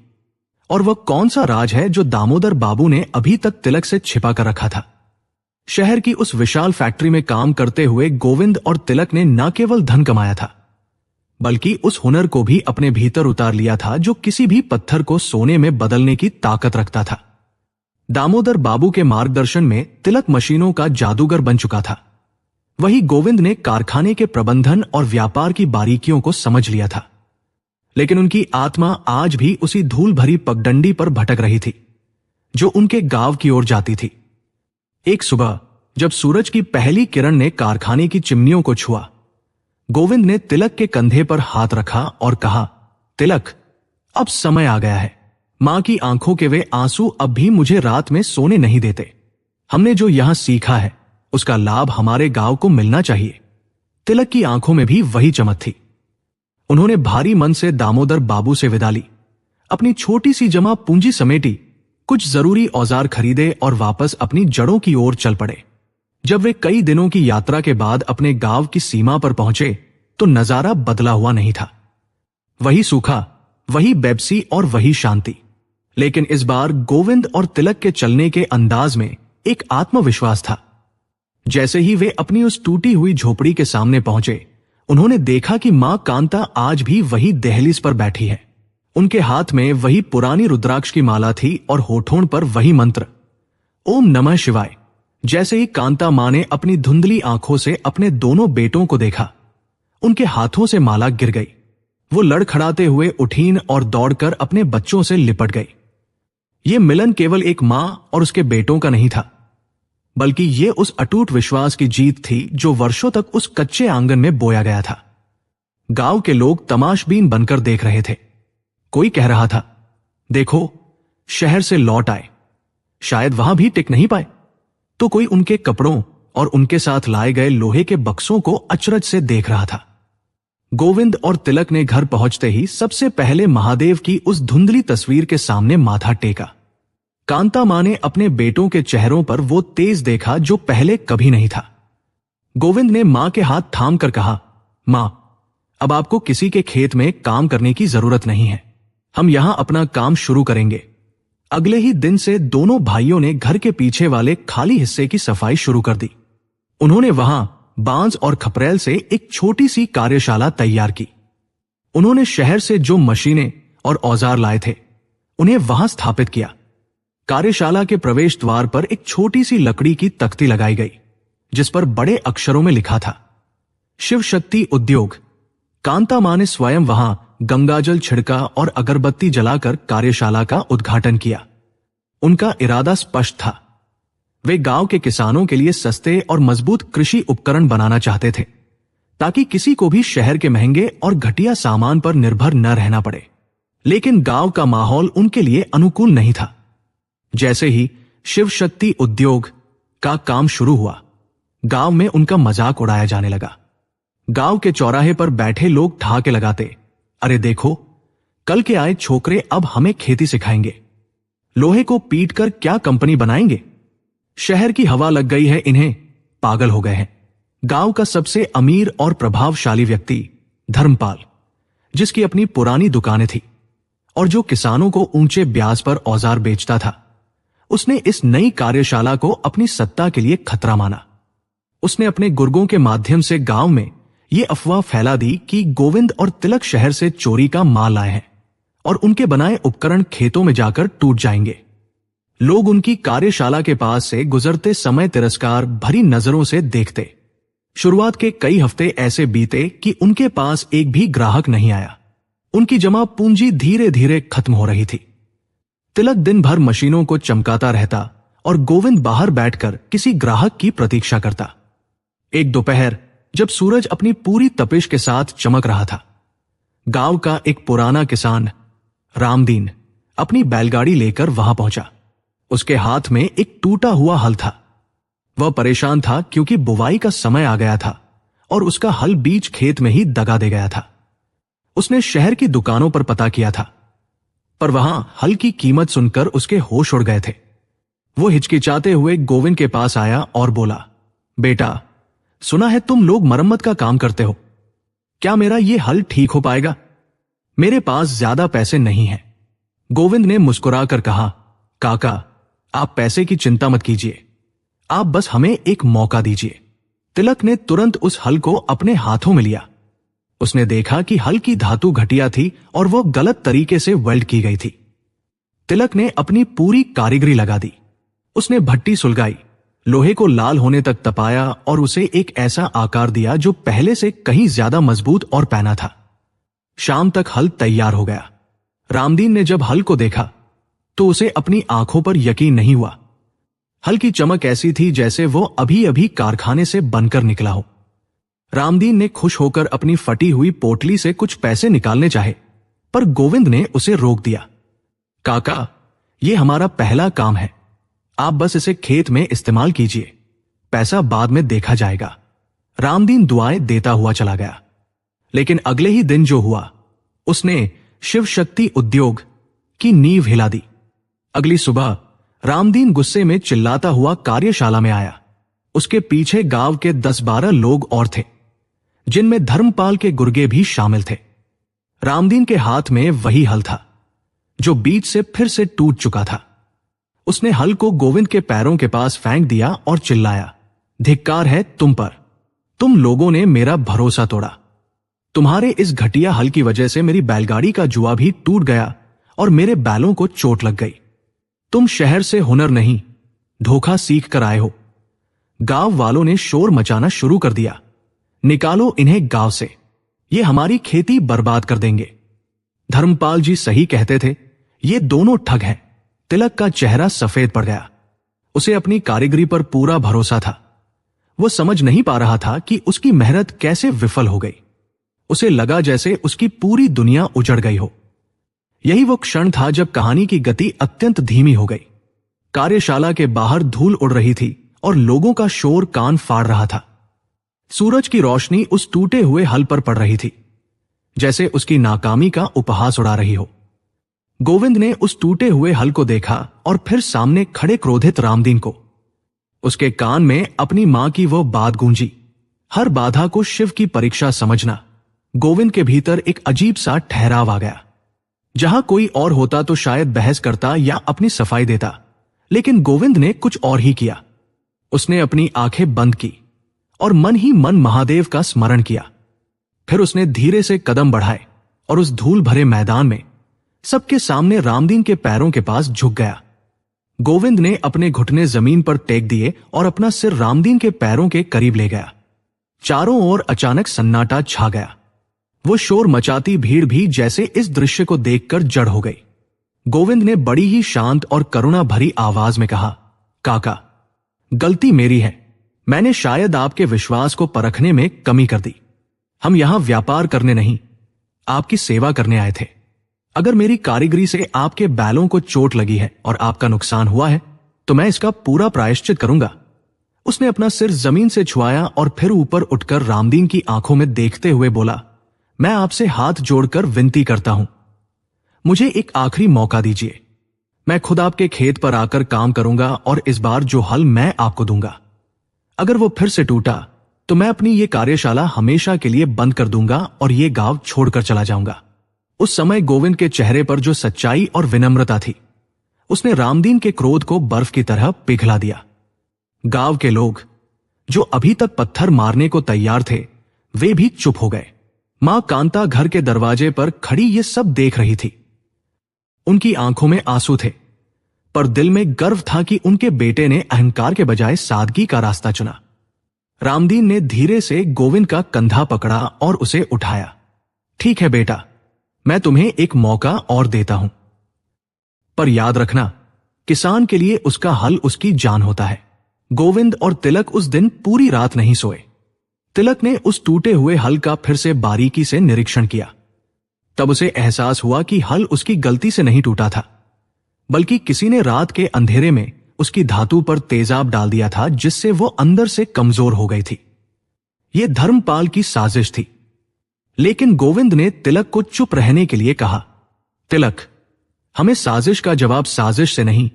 और वह कौन सा राज है जो दामोदर बाबू ने अभी तक तिलक से छिपा कर रखा था? शहर की उस विशाल फैक्ट्री में काम करते हुए गोविंद और तिलक ने न केवल धन कमाया था, बल्कि उस हुनर को भी अपने भीतर उतार लिया था जो किसी भी पत्थर को सोने में बदलने की ताकत रखता था। दामोदर बाबू के मार्गदर्शन में तिलक मशीनों का जादूगर बन चुका था। वही गोविंद ने कारखाने के प्रबंधन और व्यापार की बारीकियों को समझ लिया था। लेकिन उनकी आत्मा आज भी उसी धूल भरी पगडंडी पर भटक रही थी जो उनके गांव की ओर जाती थी। एक सुबह जब सूरज की पहली किरण ने कारखाने की चिमनियों को छुआ, गोविंद ने तिलक के कंधे पर हाथ रखा और कहा, तिलक, अब समय आ गया है। मां की आंखों के वे आंसू अब भी मुझे रात में सोने नहीं देते। हमने जो यहां सीखा है उसका लाभ हमारे गांव को मिलना चाहिए। तिलक की आंखों में भी वही चमक थी। उन्होंने भारी मन से दामोदर बाबू से विदा ली, अपनी छोटी सी जमा पूंजी समेटी, कुछ जरूरी औजार खरीदे और वापस अपनी जड़ों की ओर चल पड़े। जब वे कई दिनों की यात्रा के बाद अपने गांव की सीमा पर पहुंचे तो नजारा बदला हुआ नहीं था। वही सूखा, वही बेबसी और वही शांति। लेकिन इस बार गोविंद और तिलक के चलने के अंदाज में एक आत्मविश्वास था। जैसे ही वे अपनी उस टूटी हुई झोपड़ी के सामने पहुंचे, उन्होंने देखा कि मां कांता आज भी वही दहलीज पर बैठी है। उनके हाथ में वही पुरानी रुद्राक्ष की माला थी और होठों पर वही मंत्र, ओम नमः शिवाय। जैसे ही कांता मां ने अपनी धुंधली आंखों से अपने दोनों बेटों को देखा, उनके हाथों से माला गिर गई। वो लड़खड़ाते हुए उठीन और दौड़कर अपने बच्चों से लिपट गई। ये मिलन केवल एक मां और उसके बेटों का नहीं था, बल्कि ये उस अटूट विश्वास की जीत थी जो वर्षों तक उस कच्चे आंगन में बोया गया था। गांव के लोग तमाशबीन बनकर देख रहे थे। कोई कह रहा था, देखो, शहर से लौट आए, शायद वहां भी टिक नहीं पाए। तो कोई उनके कपड़ों और उनके साथ लाए गए लोहे के बक्सों को अचरज से देख रहा था। गोविंद और तिलक ने घर पहुंचते ही सबसे पहले महादेव की उस धुंधली तस्वीर के सामने माथा टेका। कांता मां ने अपने बेटों के चेहरों पर वो तेज देखा जो पहले कभी नहीं था। गोविंद ने मां के हाथ थाम कर कहा, मां, अब आपको किसी के खेत में काम करने की जरूरत नहीं है। हम यहां अपना काम शुरू करेंगे। अगले ही दिन से दोनों भाइयों ने घर के पीछे वाले खाली हिस्से की सफाई शुरू कर दी। उन्होंने वहां बांस और खपरेल से एक छोटी सी कार्यशाला तैयार की। उन्होंने शहर से जो मशीनें और औजार लाए थे उन्हें वहां स्थापित किया। कार्यशाला के प्रवेश द्वार पर एक छोटी सी लकड़ी की तख्ती लगाई गई जिस पर बड़े अक्षरों में लिखा था, शिव शक्ति उद्योग। कांता मां ने स्वयं वहां गंगाजल छिड़का और अगरबत्ती जलाकर कार्यशाला का उद्घाटन किया। उनका इरादा स्पष्ट था, वे गांव के किसानों के लिए सस्ते और मजबूत कृषि उपकरण बनाना चाहते थे ताकि किसी को भी शहर के महंगे और घटिया सामान पर निर्भर न रहना पड़े। लेकिन गांव का माहौल उनके लिए अनुकूल नहीं था। जैसे ही शिव शक्ति उद्योग का काम शुरू हुआ, गांव में उनका मजाक उड़ाया जाने लगा। गांव के चौराहे पर बैठे लोग ठहाके लगाते, अरे देखो, कल के आए छोकरे अब हमें खेती सिखाएंगे। लोहे को पीटकर क्या कंपनी बनाएंगे? शहर की हवा लग गई है इन्हें, पागल हो गए हैं। गांव का सबसे अमीर और प्रभावशाली व्यक्ति धर्मपाल, जिसकी अपनी पुरानी दुकानें थी और जो किसानों को ऊंचे ब्याज पर औजार बेचता था, उसने इस नई कार्यशाला को अपनी सत्ता के लिए खतरा माना। उसने अपने गुर्गों के माध्यम से गांव में यह अफवाह फैला दी कि गोविंद और तिलक शहर से चोरी का माल लाए हैं और उनके बनाए उपकरण खेतों में जाकर टूट जाएंगे। लोग उनकी कार्यशाला के पास से गुजरते समय तिरस्कार भरी नजरों से देखते। शुरुआत के कई हफ्ते ऐसे बीते कि उनके पास एक भी ग्राहक नहीं आया। उनकी जमा पूंजी धीरे धीरे खत्म हो रही थी। तिलक दिन भर मशीनों को चमकाता रहता और गोविंद बाहर बैठकर किसी ग्राहक की प्रतीक्षा करता। एक दोपहर जब सूरज अपनी पूरी तपिश के साथ चमक रहा था, गांव का एक पुराना किसान रामदीन अपनी बैलगाड़ी लेकर वहां पहुंचा। उसके हाथ में एक टूटा हुआ हल था। वह परेशान था क्योंकि बुवाई का समय आ गया था और उसका हल बीच खेत में ही दगा दे गया था। उसने शहर की दुकानों पर पता किया था, पर वहां हल की कीमत सुनकर उसके होश उड़ गए थे। वो हिचकिचाते हुए गोविंद के पास आया और बोला, बेटा, सुना है तुम लोग मरम्मत का काम करते हो, क्या मेरा ये हल ठीक हो पाएगा? मेरे पास ज्यादा पैसे नहीं हैं। गोविंद ने मुस्कुराकर कहा, काका, आप पैसे की चिंता मत कीजिए, आप बस हमें एक मौका दीजिए। तिलक ने तुरंत उस हल को अपने हाथों में लिया। उसने देखा कि हल की धातु घटिया थी और वो गलत तरीके से वेल्ड की गई थी। तिलक ने अपनी पूरी कारीगरी लगा दी। उसने भट्टी सुलगाई, लोहे को लाल होने तक तपाया और उसे एक ऐसा आकार दिया जो पहले से कहीं ज्यादा मजबूत और पैना था। शाम तक हल तैयार हो गया। रामदीन ने जब हल को देखा तो उसे अपनी आंखों पर यकीन नहीं हुआ। हल की चमक ऐसी थी जैसे वो अभी अभी कारखाने से बनकर निकला हो। रामदीन ने खुश होकर अपनी फटी हुई पोटली से कुछ पैसे निकालने चाहे, पर गोविंद ने उसे रोक दिया। काका, ये हमारा पहला काम है, आप बस इसे खेत में इस्तेमाल कीजिए, पैसा बाद में देखा जाएगा। रामदीन दुआएं देता हुआ चला गया। लेकिन अगले ही दिन जो हुआ, उसने शिव शक्ति उद्योग की नींव हिला दी। अगली सुबह रामदीन गुस्से में चिल्लाता हुआ कार्यशाला में आया। उसके पीछे गांव के 10-12 लोग और थे, जिनमें धर्मपाल के गुर्गे भी शामिल थे। रामदीन के हाथ में वही हल था जो बीच से फिर से टूट चुका था। उसने हल को गोविंद के पैरों के पास फेंक दिया और चिल्लाया, धिक्कार है तुम पर, तुम लोगों ने मेरा भरोसा तोड़ा। तुम्हारे इस घटिया हल की वजह से मेरी बैलगाड़ी का जुआ भी टूट गया और मेरे बैलों को चोट लग गई। तुम शहर से हुनर नहीं, धोखा सीख कर आए हो। गांव वालों ने शोर मचाना शुरू कर दिया, निकालो इन्हें गांव से, ये हमारी खेती बर्बाद कर देंगे। धर्मपाल जी सही कहते थे, ये दोनों ठग हैं। तिलक का चेहरा सफेद पड़ गया। उसे अपनी कारीगरी पर पूरा भरोसा था। वो समझ नहीं पा रहा था कि उसकी मेहनत कैसे विफल हो गई। उसे लगा जैसे उसकी पूरी दुनिया उजड़ गई हो। यही वो क्षण था जब कहानी की गति अत्यंत धीमी हो गई। कार्यशाला के बाहर धूल उड़ रही थी और लोगों का शोर कान फाड़ रहा था। सूरज की रोशनी उस टूटे हुए हल पर पड़ रही थी, जैसे उसकी नाकामी का उपहास उड़ा रही हो। गोविंद ने उस टूटे हुए हल को देखा और फिर सामने खड़े क्रोधित रामदीन को। उसके कान में अपनी मां की वो बात गूंजी, हर बाधा को शिव की परीक्षा समझना। गोविंद के भीतर एक अजीब सा ठहराव आ गया। जहां कोई और होता तो शायद बहस करता या अपनी सफाई देता, लेकिन गोविंद ने कुछ और ही किया। उसने अपनी आंखें बंद की और मन ही मन महादेव का स्मरण किया। फिर उसने धीरे से कदम बढ़ाए और उस धूल भरे मैदान में सबके सामने रामदीन के पैरों के पास झुक गया। गोविंद ने अपने घुटने जमीन पर टेक दिए और अपना सिर रामदीन के पैरों के करीब ले गया। चारों ओर अचानक सन्नाटा छा गया। वो शोर मचाती भीड़ भी जैसे इस दृश्य को देखकर जड़ हो गई। गोविंद ने बड़ी ही शांत और करुणा भरी आवाज में कहा, काका, गलती मेरी है। मैंने शायद आपके विश्वास को परखने में कमी कर दी। हम यहां व्यापार करने नहीं, आपकी सेवा करने आए थे। अगर मेरी कारीगरी से आपके बैलों को चोट लगी है और आपका नुकसान हुआ है, तो मैं इसका पूरा प्रायश्चित करूंगा। उसने अपना सिर जमीन से छुआया और फिर ऊपर उठकर रामदीन की आंखों में देखते हुए बोला, मैं आपसे हाथ जोड़कर विनती करता हूं, मुझे एक आखिरी मौका दीजिए। मैं खुद आपके खेत पर आकर काम करूंगा और इस बार जो हल मैं आपको दूंगा, अगर वो फिर से टूटा तो मैं अपनी ये कार्यशाला हमेशा के लिए बंद कर दूंगा और ये गांव छोड़कर चला जाऊंगा। उस समय गोविंद के चेहरे पर जो सच्चाई और विनम्रता थी, उसने रामदीन के क्रोध को बर्फ की तरह पिघला दिया। गांव के लोग जो अभी तक पत्थर मारने को तैयार थे, वे भी चुप हो गए। मां कांता घर के दरवाजे पर खड़ी ये सब देख रही थी। उनकी आंखों में आंसू थे, पर दिल में गर्व था कि उनके बेटे ने अहंकार के बजाय सादगी का रास्ता चुना। रामदीन ने धीरे से गोविंद का कंधा पकड़ा और उसे उठाया। ठीक है बेटा, मैं तुम्हें एक मौका और देता हूं, पर याद रखना, किसान के लिए उसका हल उसकी जान होता है। गोविंद और तिलक उस दिन पूरी रात नहीं सोए। तिलक ने उस टूटे हुए हल का फिर से बारीकी से निरीक्षण किया। तब उसे एहसास हुआ कि हल उसकी गलती से नहीं टूटा था, बल्कि किसी ने रात के अंधेरे में उसकी धातु पर तेजाब डाल दिया था, जिससे वो अंदर से कमजोर हो गई थी। यह धर्मपाल की साजिश थी। लेकिन गोविंद ने तिलक को चुप रहने के लिए कहा, तिलक, हमें साजिश का जवाब साजिश से नहीं,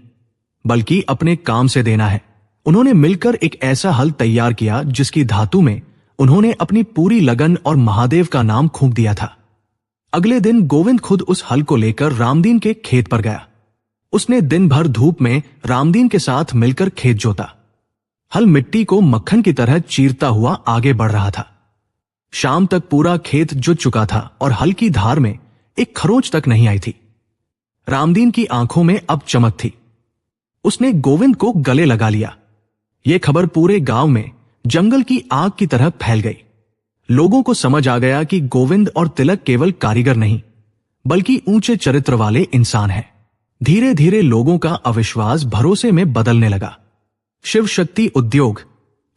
बल्कि अपने काम से देना है। उन्होंने मिलकर एक ऐसा हल तैयार किया जिसकी धातु में उन्होंने अपनी पूरी लगन और महादेव का नाम फूंक दिया था। अगले दिन गोविंद खुद उस हल को लेकर रामदीन के खेत पर गया। उसने दिन भर धूप में रामदीन के साथ मिलकर खेत जोता। हल मिट्टी को मक्खन की तरह चीरता हुआ आगे बढ़ रहा था। शाम तक पूरा खेत जुत चुका था और हल की धार में एक खरोंच तक नहीं आई थी। रामदीन की आंखों में अब चमक थी। उसने गोविंद को गले लगा लिया। यह खबर पूरे गांव में जंगल की आग की तरह फैल गई। लोगों को समझ आ गया कि गोविंद और तिलक केवल कारीगर नहीं, बल्कि ऊंचे चरित्र वाले इंसान हैं। धीरे धीरे लोगों का अविश्वास भरोसे में बदलने लगा। शिव शक्ति उद्योग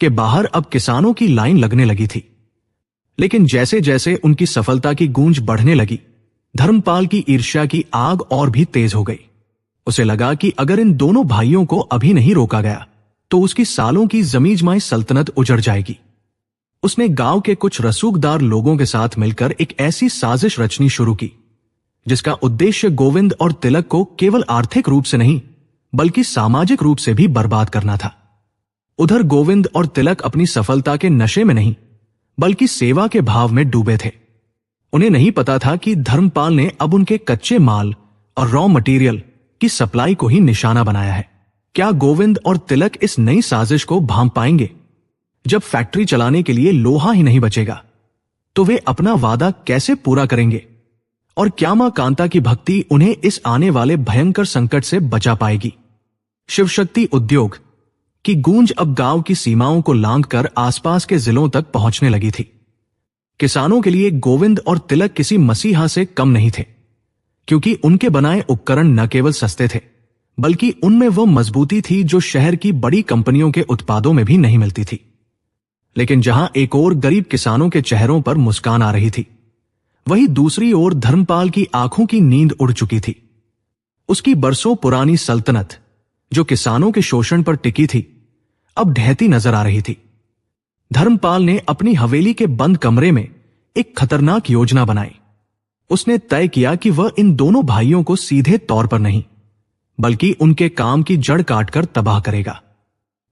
के बाहर अब किसानों की लाइन लगने लगी थी। लेकिन जैसे जैसे उनकी सफलता की गूंज बढ़ने लगी, धर्मपाल की ईर्ष्या की आग और भी तेज हो गई। उसे लगा कि अगर इन दोनों भाइयों को अभी नहीं रोका गया तो उसकी सालों की जमीजमाई सल्तनत उजड़ जाएगी। उसने गांव के कुछ रसूखदार लोगों के साथ मिलकर एक ऐसी साजिश रचनी शुरू की जिसका उद्देश्य गोविंद और तिलक को केवल आर्थिक रूप से नहीं बल्कि सामाजिक रूप से भी बर्बाद करना था। उधर गोविंद और तिलक अपनी सफलता के नशे में नहीं बल्कि सेवा के भाव में डूबे थे। उन्हें नहीं पता था कि धर्मपाल ने अब उनके कच्चे माल और रॉ मटेरियल की सप्लाई को ही निशाना बनाया है। क्या गोविंद और तिलक इस नई साजिश को भांप पाएंगे? जब फैक्ट्री चलाने के लिए लोहा ही नहीं बचेगा तो वे अपना वादा कैसे पूरा करेंगे? और क्या मां कांता की भक्ति उन्हें इस आने वाले भयंकर संकट से बचा पाएगी? शिवशक्ति उद्योग की गूंज अब गांव की सीमाओं को लांघकर आसपास के जिलों तक पहुंचने लगी थी। किसानों के लिए गोविंद और तिलक किसी मसीहा से कम नहीं थे, क्योंकि उनके बनाए उपकरण न केवल सस्ते थे बल्कि उनमें वो मजबूती थी जो शहर की बड़ी कंपनियों के उत्पादों में भी नहीं मिलती थी। लेकिन जहां एक ओर गरीब किसानों के चेहरों पर मुस्कान आ रही थी, वहीं दूसरी ओर धर्मपाल की आंखों की नींद उड़ चुकी थी। उसकी बरसों पुरानी सल्तनत जो किसानों के शोषण पर टिकी थी अब ढहती नजर आ रही थी। धर्मपाल ने अपनी हवेली के बंद कमरे में एक खतरनाक योजना बनाई। उसने तय किया कि वह इन दोनों भाइयों को सीधे तौर पर नहीं बल्कि उनके काम की जड़ काटकर तबाह करेगा।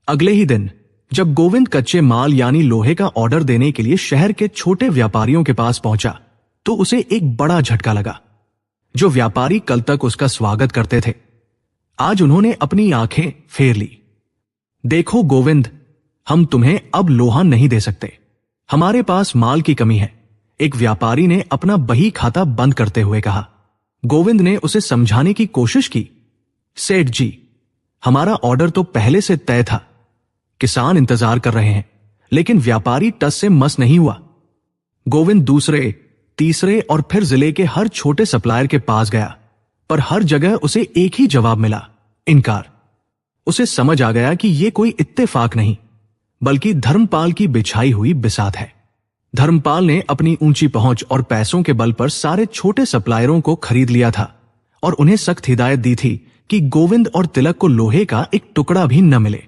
अगले ही दिन जब गोविंद कच्चे माल यानी लोहे का ऑर्डर देने के लिए शहर के छोटे व्यापारियों के पास पहुंचा तो उसे एक बड़ा झटका लगा। जो व्यापारी कल तक उसका स्वागत करते थे, आज उन्होंने अपनी आंखें फेर ली। देखो गोविंद, हम तुम्हें अब लोहा नहीं दे सकते, हमारे पास माल की कमी है, एक व्यापारी ने अपना बही खाता बंद करते हुए कहा। गोविंद ने उसे समझाने की कोशिश की, सेठ जी, हमारा ऑर्डर तो पहले से तय था, किसान इंतजार कर रहे हैं। लेकिन व्यापारी टस से मस नहीं हुआ। गोविंद दूसरे, तीसरे और फिर जिले के हर छोटे सप्लायर के पास गया, पर हर जगह उसे एक ही जवाब मिला, इनकार। उसे समझ आ गया कि यह कोई इत्तेफाक नहीं बल्कि धर्मपाल की बिछाई हुई बिसात है। धर्मपाल ने अपनी ऊंची पहुंच और पैसों के बल पर सारे छोटे सप्लायरों को खरीद लिया था और उन्हें सख्त हिदायत दी थी कि गोविंद और तिलक को लोहे का एक टुकड़ा भी न मिले।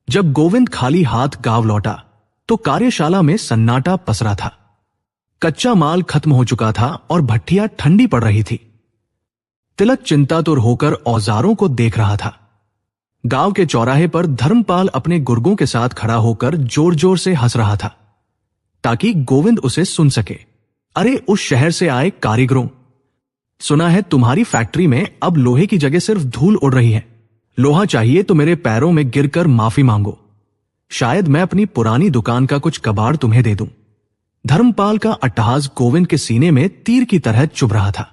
जब गोविंद खाली हाथ गांव लौटा तो कार्यशाला में सन्नाटा पसरा था। कच्चा माल खत्म हो चुका था और भट्टियां ठंडी पड़ रही थी। तिलक चिंतातुर होकर औजारों को देख रहा था। गांव के चौराहे पर धर्मपाल अपने गुर्गों के साथ खड़ा होकर जोर जोर से हंस रहा था ताकि गोविंद उसे सुन सके। अरे उस शहर से आए कारीगरों, सुना है तुम्हारी फैक्ट्री में अब लोहे की जगह सिर्फ धूल उड़ रही है। लोहा चाहिए तो मेरे पैरों में गिरकर माफी मांगो, शायद मैं अपनी पुरानी दुकान का कुछ कबाड़ तुम्हें दे दूं। धर्मपाल का अट्टहास गोविंद के सीने में तीर की तरह चुभ रहा था।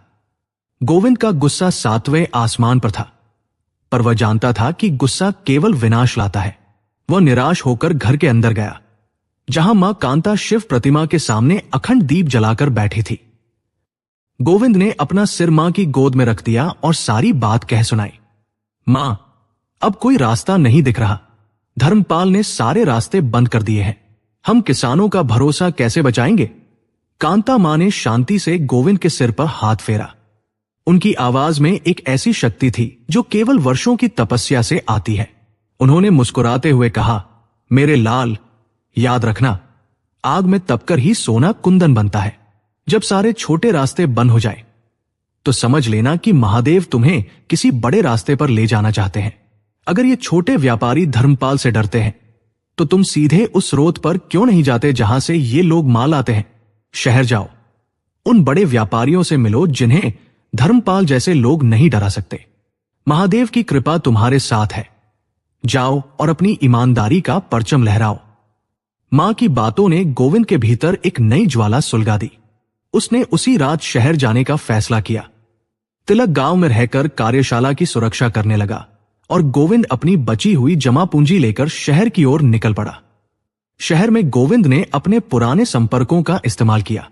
गोविंद का गुस्सा 7वें आसमान पर था, पर वह जानता था कि गुस्सा केवल विनाश लाता है। वह निराश होकर घर के अंदर गया, जहां मां कांता शिव प्रतिमा के सामने अखंड दीप जलाकर बैठी थी। गोविंद ने अपना सिर मां की गोद में रख दिया और सारी बात कह सुनाई। मां, अब कोई रास्ता नहीं दिख रहा। धर्मपाल ने सारे रास्ते बंद कर दिए हैं। हम किसानों का भरोसा कैसे बचाएंगे? कांता मां ने शांति से गोविंद के सिर पर हाथ फेरा। उनकी आवाज में एक ऐसी शक्ति थी जो केवल वर्षों की तपस्या से आती है। उन्होंने मुस्कुराते हुए कहा, मेरे लाल, याद रखना, आग में तपकर ही सोना कुंदन बनता है। जब सारे छोटे रास्ते बंद हो जाए तो समझ लेना कि महादेव तुम्हें किसी बड़े रास्ते पर ले जाना चाहते हैं। अगर ये छोटे व्यापारी धर्मपाल से डरते हैं तो तुम सीधे उस स्रोत पर क्यों नहीं जाते जहां से ये लोग माल आते हैं? शहर जाओ, उन बड़े व्यापारियों से मिलो जिन्हें धर्मपाल जैसे लोग नहीं डरा सकते। महादेव की कृपा तुम्हारे साथ है। जाओ और अपनी ईमानदारी का परचम लहराओ। मां की बातों ने गोविंद के भीतर एक नई ज्वाला सुलगा दी। उसने उसी रात शहर जाने का फैसला किया। तिलक गांव में रहकर कार्यशाला की सुरक्षा करने लगा और गोविंद अपनी बची हुई जमा पूंजी लेकर शहर की ओर निकल पड़ा। शहर में गोविंद ने अपने पुराने संपर्कों का इस्तेमाल किया।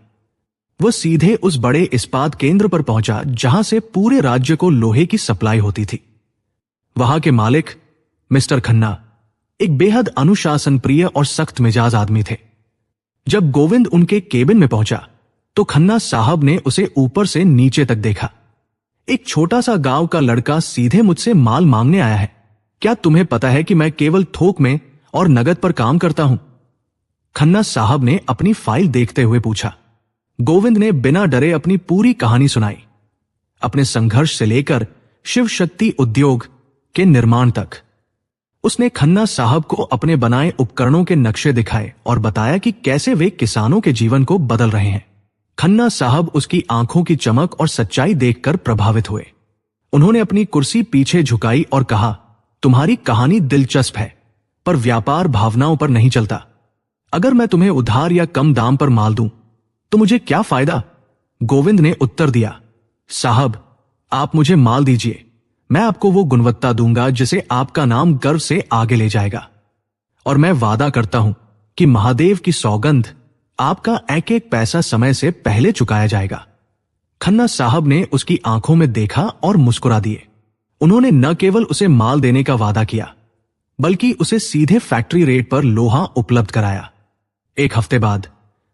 वह सीधे उस बड़े इस्पात केंद्र पर पहुंचा जहां से पूरे राज्य को लोहे की सप्लाई होती थी। वहां के मालिक मिस्टर खन्ना एक बेहद अनुशासन प्रिय और सख्त मिजाज आदमी थे। जब गोविंद उनके केबिन में पहुंचा तो खन्ना साहब ने उसे ऊपर से नीचे तक देखा। एक छोटा सा गांव का लड़का सीधे मुझसे माल मांगने आया है। क्या तुम्हें पता है कि मैं केवल थोक में और नगद पर काम करता हूं? खन्ना साहब ने अपनी फाइल देखते हुए पूछा। गोविंद ने बिना डरे अपनी पूरी कहानी सुनाई, अपने संघर्ष से लेकर शिव शक्ति उद्योग के निर्माण तक। उसने खन्ना साहब को अपने बनाए उपकरणों के नक्शे दिखाए और बताया कि कैसे वे किसानों के जीवन को बदल रहे हैं। खन्ना साहब उसकी आंखों की चमक और सच्चाई देखकर प्रभावित हुए। उन्होंने अपनी कुर्सी पीछे झुकाई और कहा, तुम्हारी कहानी दिलचस्प है, पर व्यापार भावनाओं पर नहीं चलता। अगर मैं तुम्हें उधार या कम दाम पर माल दूं तो मुझे क्या फायदा? गोविंद ने उत्तर दिया, साहब, आप मुझे माल दीजिए, मैं आपको वो गुणवत्ता दूंगा जिसे आपका नाम गर्व से आगे ले जाएगा। और मैं वादा करता हूं कि महादेव की सौगंध, आपका एक एक पैसा समय से पहले चुकाया जाएगा। खन्ना साहब ने उसकी आंखों में देखा और मुस्कुरा दिए। उन्होंने न केवल उसे माल देने का वादा किया, बल्कि उसे सीधे फैक्ट्री रेट पर लोहा उपलब्ध कराया। एक हफ्ते बाद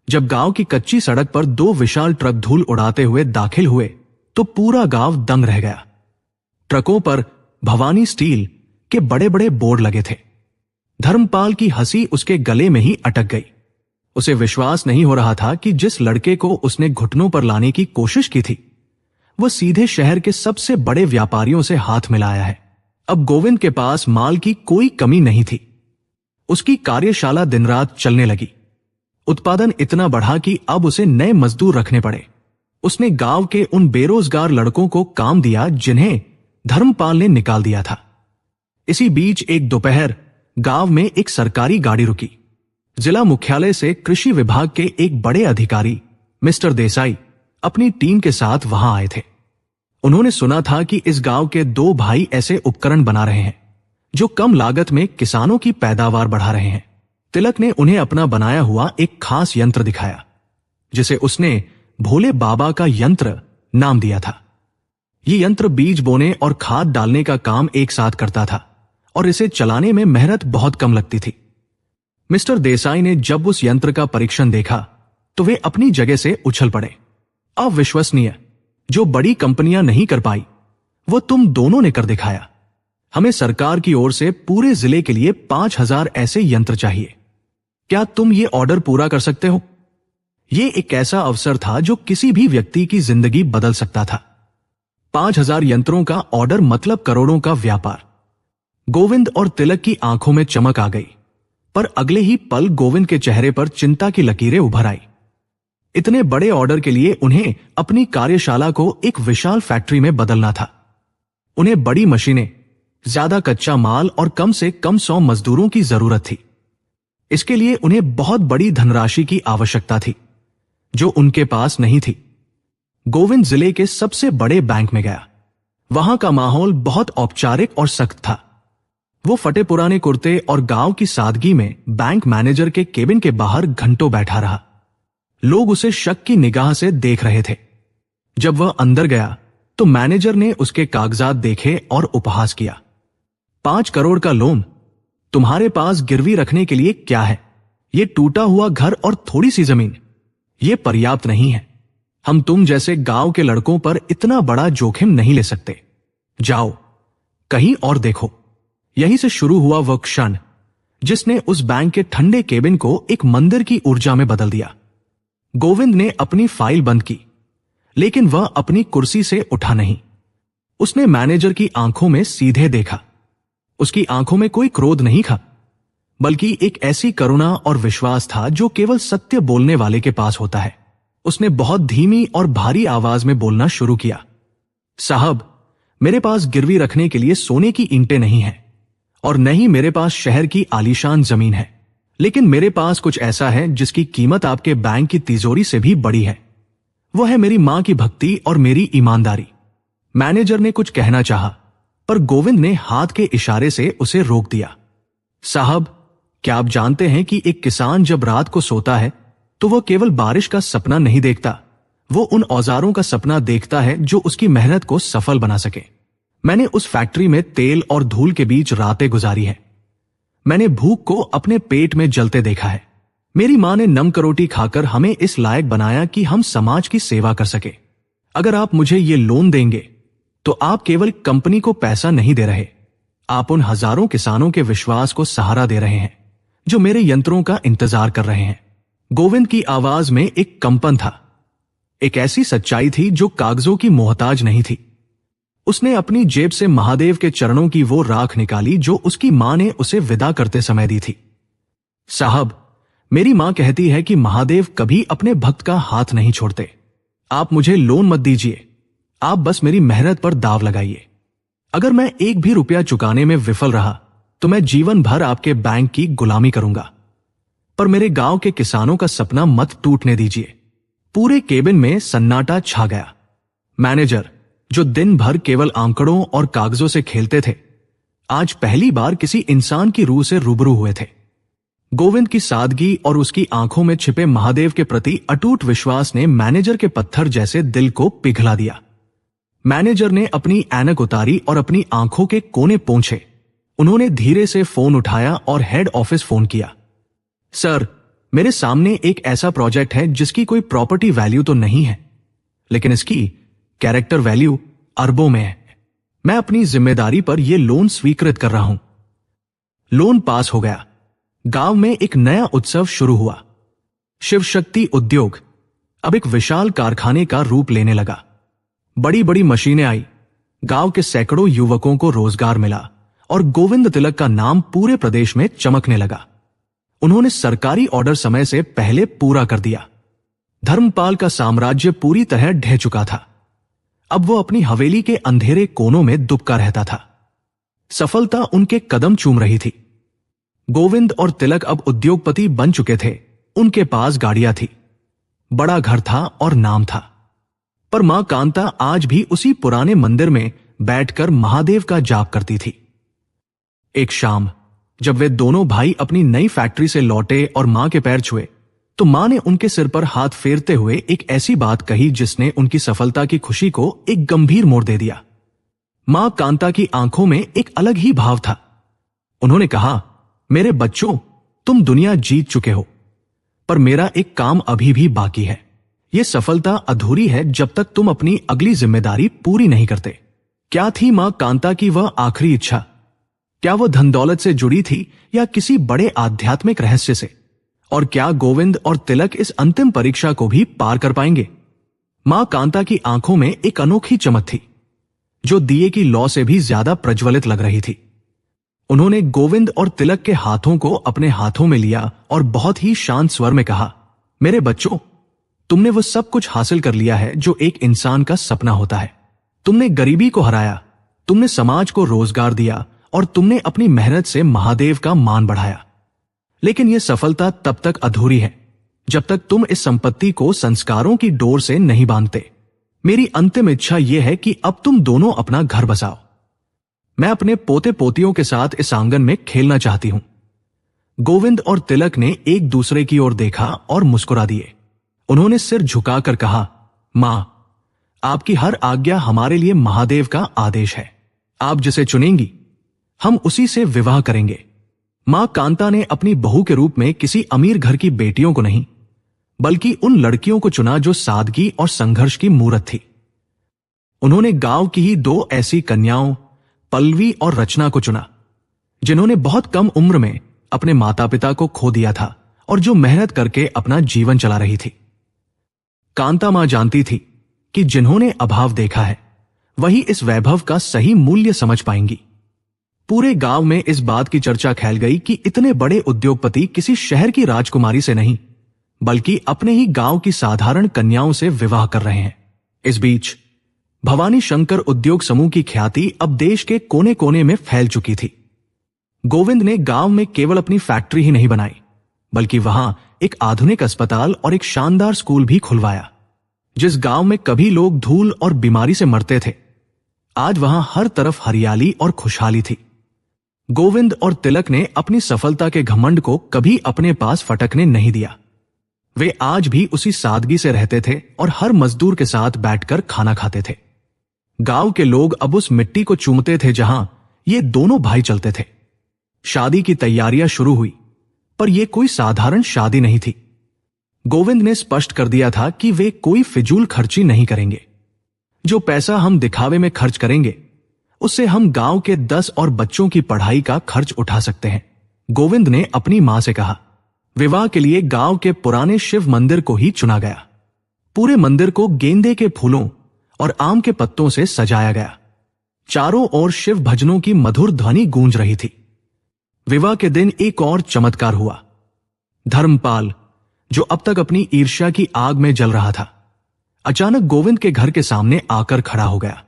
जब गांव की कच्ची सड़क पर दो विशाल ट्रक धूल उड़ाते हुए दाखिल हुए तो पूरा गांव दंग रह गया। ट्रकों पर भवानी स्टील के बड़े बड़े बोर्ड लगे थे। धर्मपाल की हंसी उसके गले में ही अटक गई। उसे विश्वास नहीं हो रहा था कि जिस लड़के को उसने घुटनों पर लाने की कोशिश की थी, वह सीधे शहर के सबसे बड़े व्यापारियों से हाथ मिलाया है। अब गोविंद के पास माल की कोई कमी नहीं थी। उसकी कार्यशाला दिन रात चलने लगी। उत्पादन इतना बढ़ा कि अब उसे नए मजदूर रखने पड़े। उसने गांव के उन बेरोजगार लड़कों को काम दिया जिन्हें धर्मपाल ने निकाल दिया था। इसी बीच एक दोपहर गांव में एक सरकारी गाड़ी रुकी। जिला मुख्यालय से कृषि विभाग के एक बड़े अधिकारी मिस्टर देसाई अपनी टीम के साथ वहां आए थे। उन्होंने सुना था कि इस गांव के दो भाई ऐसे उपकरण बना रहे हैं जो कम लागत में किसानों की पैदावार बढ़ा रहे हैं। तिलक ने उन्हें अपना बनाया हुआ एक खास यंत्र दिखाया, जिसे उसने भोले बाबा का यंत्र नाम दिया था। यह यंत्र बीज बोने और खाद डालने का काम एक साथ करता था और इसे चलाने में मेहनत बहुत कम लगती थी। मिस्टर देसाई ने जब उस यंत्र का परीक्षण देखा तो वे अपनी जगह से उछल पड़े। अविश्वसनीय, जो बड़ी कंपनियां नहीं कर पाई वो तुम दोनों ने कर दिखाया। हमें सरकार की ओर से पूरे जिले के लिए 5000 ऐसे यंत्र चाहिए। क्या तुम ये ऑर्डर पूरा कर सकते हो? ये एक ऐसा अवसर था जो किसी भी व्यक्ति की जिंदगी बदल सकता था। 5000 यंत्रों का ऑर्डर मतलब करोड़ों का व्यापार। गोविंद और तिलक की आंखों में चमक आ गई, पर अगले ही पल गोविंद के चेहरे पर चिंता की लकीरें उभर आई। इतने बड़े ऑर्डर के लिए उन्हें अपनी कार्यशाला को एक विशाल फैक्ट्री में बदलना था। उन्हें बड़ी मशीनें, ज्यादा कच्चा माल और कम से कम 100 मजदूरों की जरूरत थी। इसके लिए उन्हें बहुत बड़ी धनराशि की आवश्यकता थी, जो उनके पास नहीं थी। गोविंद जिले के सबसे बड़े बैंक में गया। वहां का माहौल बहुत औपचारिक और सख्त था। वो फटे पुराने कुर्ते और गांव की सादगी में बैंक मैनेजर के केबिन के बाहर घंटों बैठा रहा। लोग उसे शक की निगाह से देख रहे थे। जब वह अंदर गया तो मैनेजर ने उसके कागजात देखे और उपहास किया। 5 करोड़ का लोन तुम्हारे पास गिरवी रखने के लिए क्या है? ये टूटा हुआ घर और थोड़ी सी जमीन, ये पर्याप्त नहीं है। हम तुम जैसे गांव के लड़कों पर इतना बड़ा जोखिम नहीं ले सकते। जाओ कहीं और देखो। यहीं से शुरू हुआ वह क्षण जिसने उस बैंक के ठंडे केबिन को एक मंदिर की ऊर्जा में बदल दिया। गोविंद ने अपनी फाइल बंद की, लेकिन वह अपनी कुर्सी से उठा नहीं। उसने मैनेजर की आंखों में सीधे देखा। उसकी आंखों में कोई क्रोध नहीं था, बल्कि एक ऐसी करुणा और विश्वास था जो केवल सत्य बोलने वाले के पास होता है। उसने बहुत धीमी और भारी आवाज में बोलना शुरू किया। साहब, मेरे पास गिरवी रखने के लिए सोने की ईंटें नहीं है और न ही मेरे पास शहर की आलीशान जमीन है, लेकिन मेरे पास कुछ ऐसा है जिसकी कीमत आपके बैंक की तिजोरी से भी बड़ी है। वो है मेरी मां की भक्ति और मेरी ईमानदारी। मैनेजर ने कुछ कहना चाहा, पर गोविंद ने हाथ के इशारे से उसे रोक दिया। साहब, क्या आप जानते हैं कि एक किसान जब रात को सोता है तो वह केवल बारिश का सपना नहीं देखता, वो उन औजारों का सपना देखता है जो उसकी मेहनत को सफल बना सके। मैंने उस फैक्ट्री में तेल और धूल के बीच रातें गुजारी है। मैंने भूख को अपने पेट में जलते देखा है। मेरी मां ने नमक रोटी खाकर हमें इस लायक बनाया कि हम समाज की सेवा कर सके। अगर आप मुझे ये लोन देंगे तो आप केवल कंपनी को पैसा नहीं दे रहे, आप उन हजारों किसानों के विश्वास को सहारा दे रहे हैं जो मेरे यंत्रों का इंतजार कर रहे हैं। गोविंद की आवाज में एक कंपन था, एक ऐसी सच्चाई थी जो कागजों की मोहताज नहीं थी। उसने अपनी जेब से महादेव के चरणों की वो राख निकाली जो उसकी मां ने उसे विदा करते समय दी थी। साहब, मेरी मां कहती है कि महादेव कभी अपने भक्त का हाथ नहीं छोड़ते। आप मुझे लोन मत दीजिए, आप बस मेरी मेहनत पर दाव लगाइए। अगर मैं एक भी रुपया चुकाने में विफल रहा तो मैं जीवन भर आपके बैंक की गुलामी करूंगा, पर मेरे गांव के किसानों का सपना मत टूटने दीजिए। पूरे केबिन में सन्नाटा छा गया। मैनेजर, जो दिन भर केवल आंकड़ों और कागजों से खेलते थे, आज पहली बार किसी इंसान की रूह से रूबरू हुए थे। गोविंद की सादगी और उसकी आंखों में छिपे महादेव के प्रति अटूट विश्वास ने मैनेजर के पत्थर जैसे दिल को पिघला दिया। मैनेजर ने अपनी ऐनक उतारी और अपनी आंखों के कोने पोंछे। उन्होंने धीरे से फोन उठाया और हेड ऑफिस फोन किया। सर, मेरे सामने एक ऐसा प्रोजेक्ट है जिसकी कोई प्रॉपर्टी वैल्यू तो नहीं है, लेकिन इसकी कैरेक्टर वैल्यू अरबों में है। मैं अपनी जिम्मेदारी पर यह लोन स्वीकृत कर रहा हूं। लोन पास हो गया। गांव में एक नया उत्सव शुरू हुआ। शिव शक्ति उद्योग अब एक विशाल कारखाने का रूप लेने लगा। बड़ी बड़ी मशीनें आई, गांव के सैकड़ों युवकों को रोजगार मिला और गोविंद तिलक का नाम पूरे प्रदेश में चमकने लगा। उन्होंने सरकारी ऑर्डर समय से पहले पूरा कर दिया। धर्मपाल का साम्राज्य पूरी तरह ढह चुका था। अब वो अपनी हवेली के अंधेरे कोनों में दुबका रहता था। सफलता उनके कदम चूम रही थी। गोविंद और तिलक अब उद्योगपति बन चुके थे। उनके पास गाड़ियां थी, बड़ा घर था और नाम था। पर मां कांता आज भी उसी पुराने मंदिर में बैठकर महादेव का जाप करती थी। एक शाम जब वे दोनों भाई अपनी नई फैक्ट्री से लौटे और मां के पैर छुए, तो मां ने उनके सिर पर हाथ फेरते हुए एक ऐसी बात कही जिसने उनकी सफलता की खुशी को एक गंभीर मोड़ दे दिया। मां कांता की आंखों में एक अलग ही भाव था। उन्होंने कहा, मेरे बच्चों, तुम दुनिया जीत चुके हो, पर मेरा एक काम अभी भी बाकी है। यह सफलता अधूरी है जब तक तुम अपनी अगली जिम्मेदारी पूरी नहीं करते। क्या थी मां कांता की वह आखिरी इच्छा? क्या वो धन दौलत से जुड़ी थी या किसी बड़े आध्यात्मिक रहस्य से? और क्या गोविंद और तिलक इस अंतिम परीक्षा को भी पार कर पाएंगे? मां कांता की आंखों में एक अनोखी चमक थी जो दिए की लौ से भी ज्यादा प्रज्वलित लग रही थी। उन्होंने गोविंद और तिलक के हाथों को अपने हाथों में लिया और बहुत ही शांत स्वर में कहा, मेरे बच्चों, तुमने वो सब कुछ हासिल कर लिया है जो एक इंसान का सपना होता है। तुमने गरीबी को हराया, तुमने समाज को रोजगार दिया और तुमने अपनी मेहनत से महादेव का मान बढ़ाया। लेकिन यह सफलता तब तक अधूरी है जब तक तुम इस संपत्ति को संस्कारों की डोर से नहीं बांधते। मेरी अंतिम इच्छा यह है कि अब तुम दोनों अपना घर बसाओ। मैं अपने पोते पोतियों के साथ इस आंगन में खेलना चाहती हूं। गोविंद और तिलक ने एक दूसरे की ओर देखा और मुस्कुरा दिए। उन्होंने सिर झुकाकर कहा, मां, आपकी हर आज्ञा हमारे लिए महादेव का आदेश है। आप जिसे चुनेंगी हम उसी से विवाह करेंगे। मां कांता ने अपनी बहू के रूप में किसी अमीर घर की बेटियों को नहीं, बल्कि उन लड़कियों को चुना जो सादगी और संघर्ष की मूरत थी। उन्होंने गांव की ही दो ऐसी कन्याओं, पल्लवी और रचना को चुना, जिन्होंने बहुत कम उम्र में अपने माता पिता को खो दिया था और जो मेहनत करके अपना जीवन चला रही थी। कांता मां जानती थी कि जिन्होंने अभाव देखा है वही इस वैभव का सही मूल्य समझ पाएंगी। पूरे गांव में इस बात की चर्चा फैल गई कि इतने बड़े उद्योगपति किसी शहर की राजकुमारी से नहीं, बल्कि अपने ही गांव की साधारण कन्याओं से विवाह कर रहे हैं। इस बीच भवानी शंकर उद्योग समूह की ख्याति अब देश के कोने कोने में फैल चुकी थी। गोविंद ने गांव में केवल अपनी फैक्ट्री ही नहीं बनाई, बल्कि वहां एक आधुनिक अस्पताल और एक शानदार स्कूल भी खुलवाया। जिस गांव में कभी लोग धूल और बीमारी से मरते थे, आज वहां हर तरफ हरियाली और खुशहाली थी। गोविंद और तिलक ने अपनी सफलता के घमंड को कभी अपने पास फटकने नहीं दिया। वे आज भी उसी सादगी से रहते थे और हर मजदूर के साथ बैठकर खाना खाते थे। गांव के लोग अब उस मिट्टी को चूमते थे जहां ये दोनों भाई चलते थे। शादी की तैयारियां शुरू हुई। पर यह कोई साधारण शादी नहीं थी। गोविंद ने स्पष्ट कर दिया था कि वे कोई फिजूल खर्ची नहीं करेंगे। जो पैसा हम दिखावे में खर्च करेंगे उससे हम गांव के 10 और बच्चों की पढ़ाई का खर्च उठा सकते हैं। गोविंद ने अपनी मां से कहा। विवाह के लिए गांव के पुराने शिव मंदिर को ही चुना गया। पूरे मंदिर को गेंदे के फूलों और आम के पत्तों से सजाया गया। चारों ओर शिव भजनों की मधुर ध्वनि गूंज रही थी। विवाह के दिन एक और चमत्कार हुआ। धर्मपाल, जो अब तक अपनी ईर्ष्या की आग में जल रहा था, अचानक गोविंद के घर के सामने आकर खड़ा हो गया।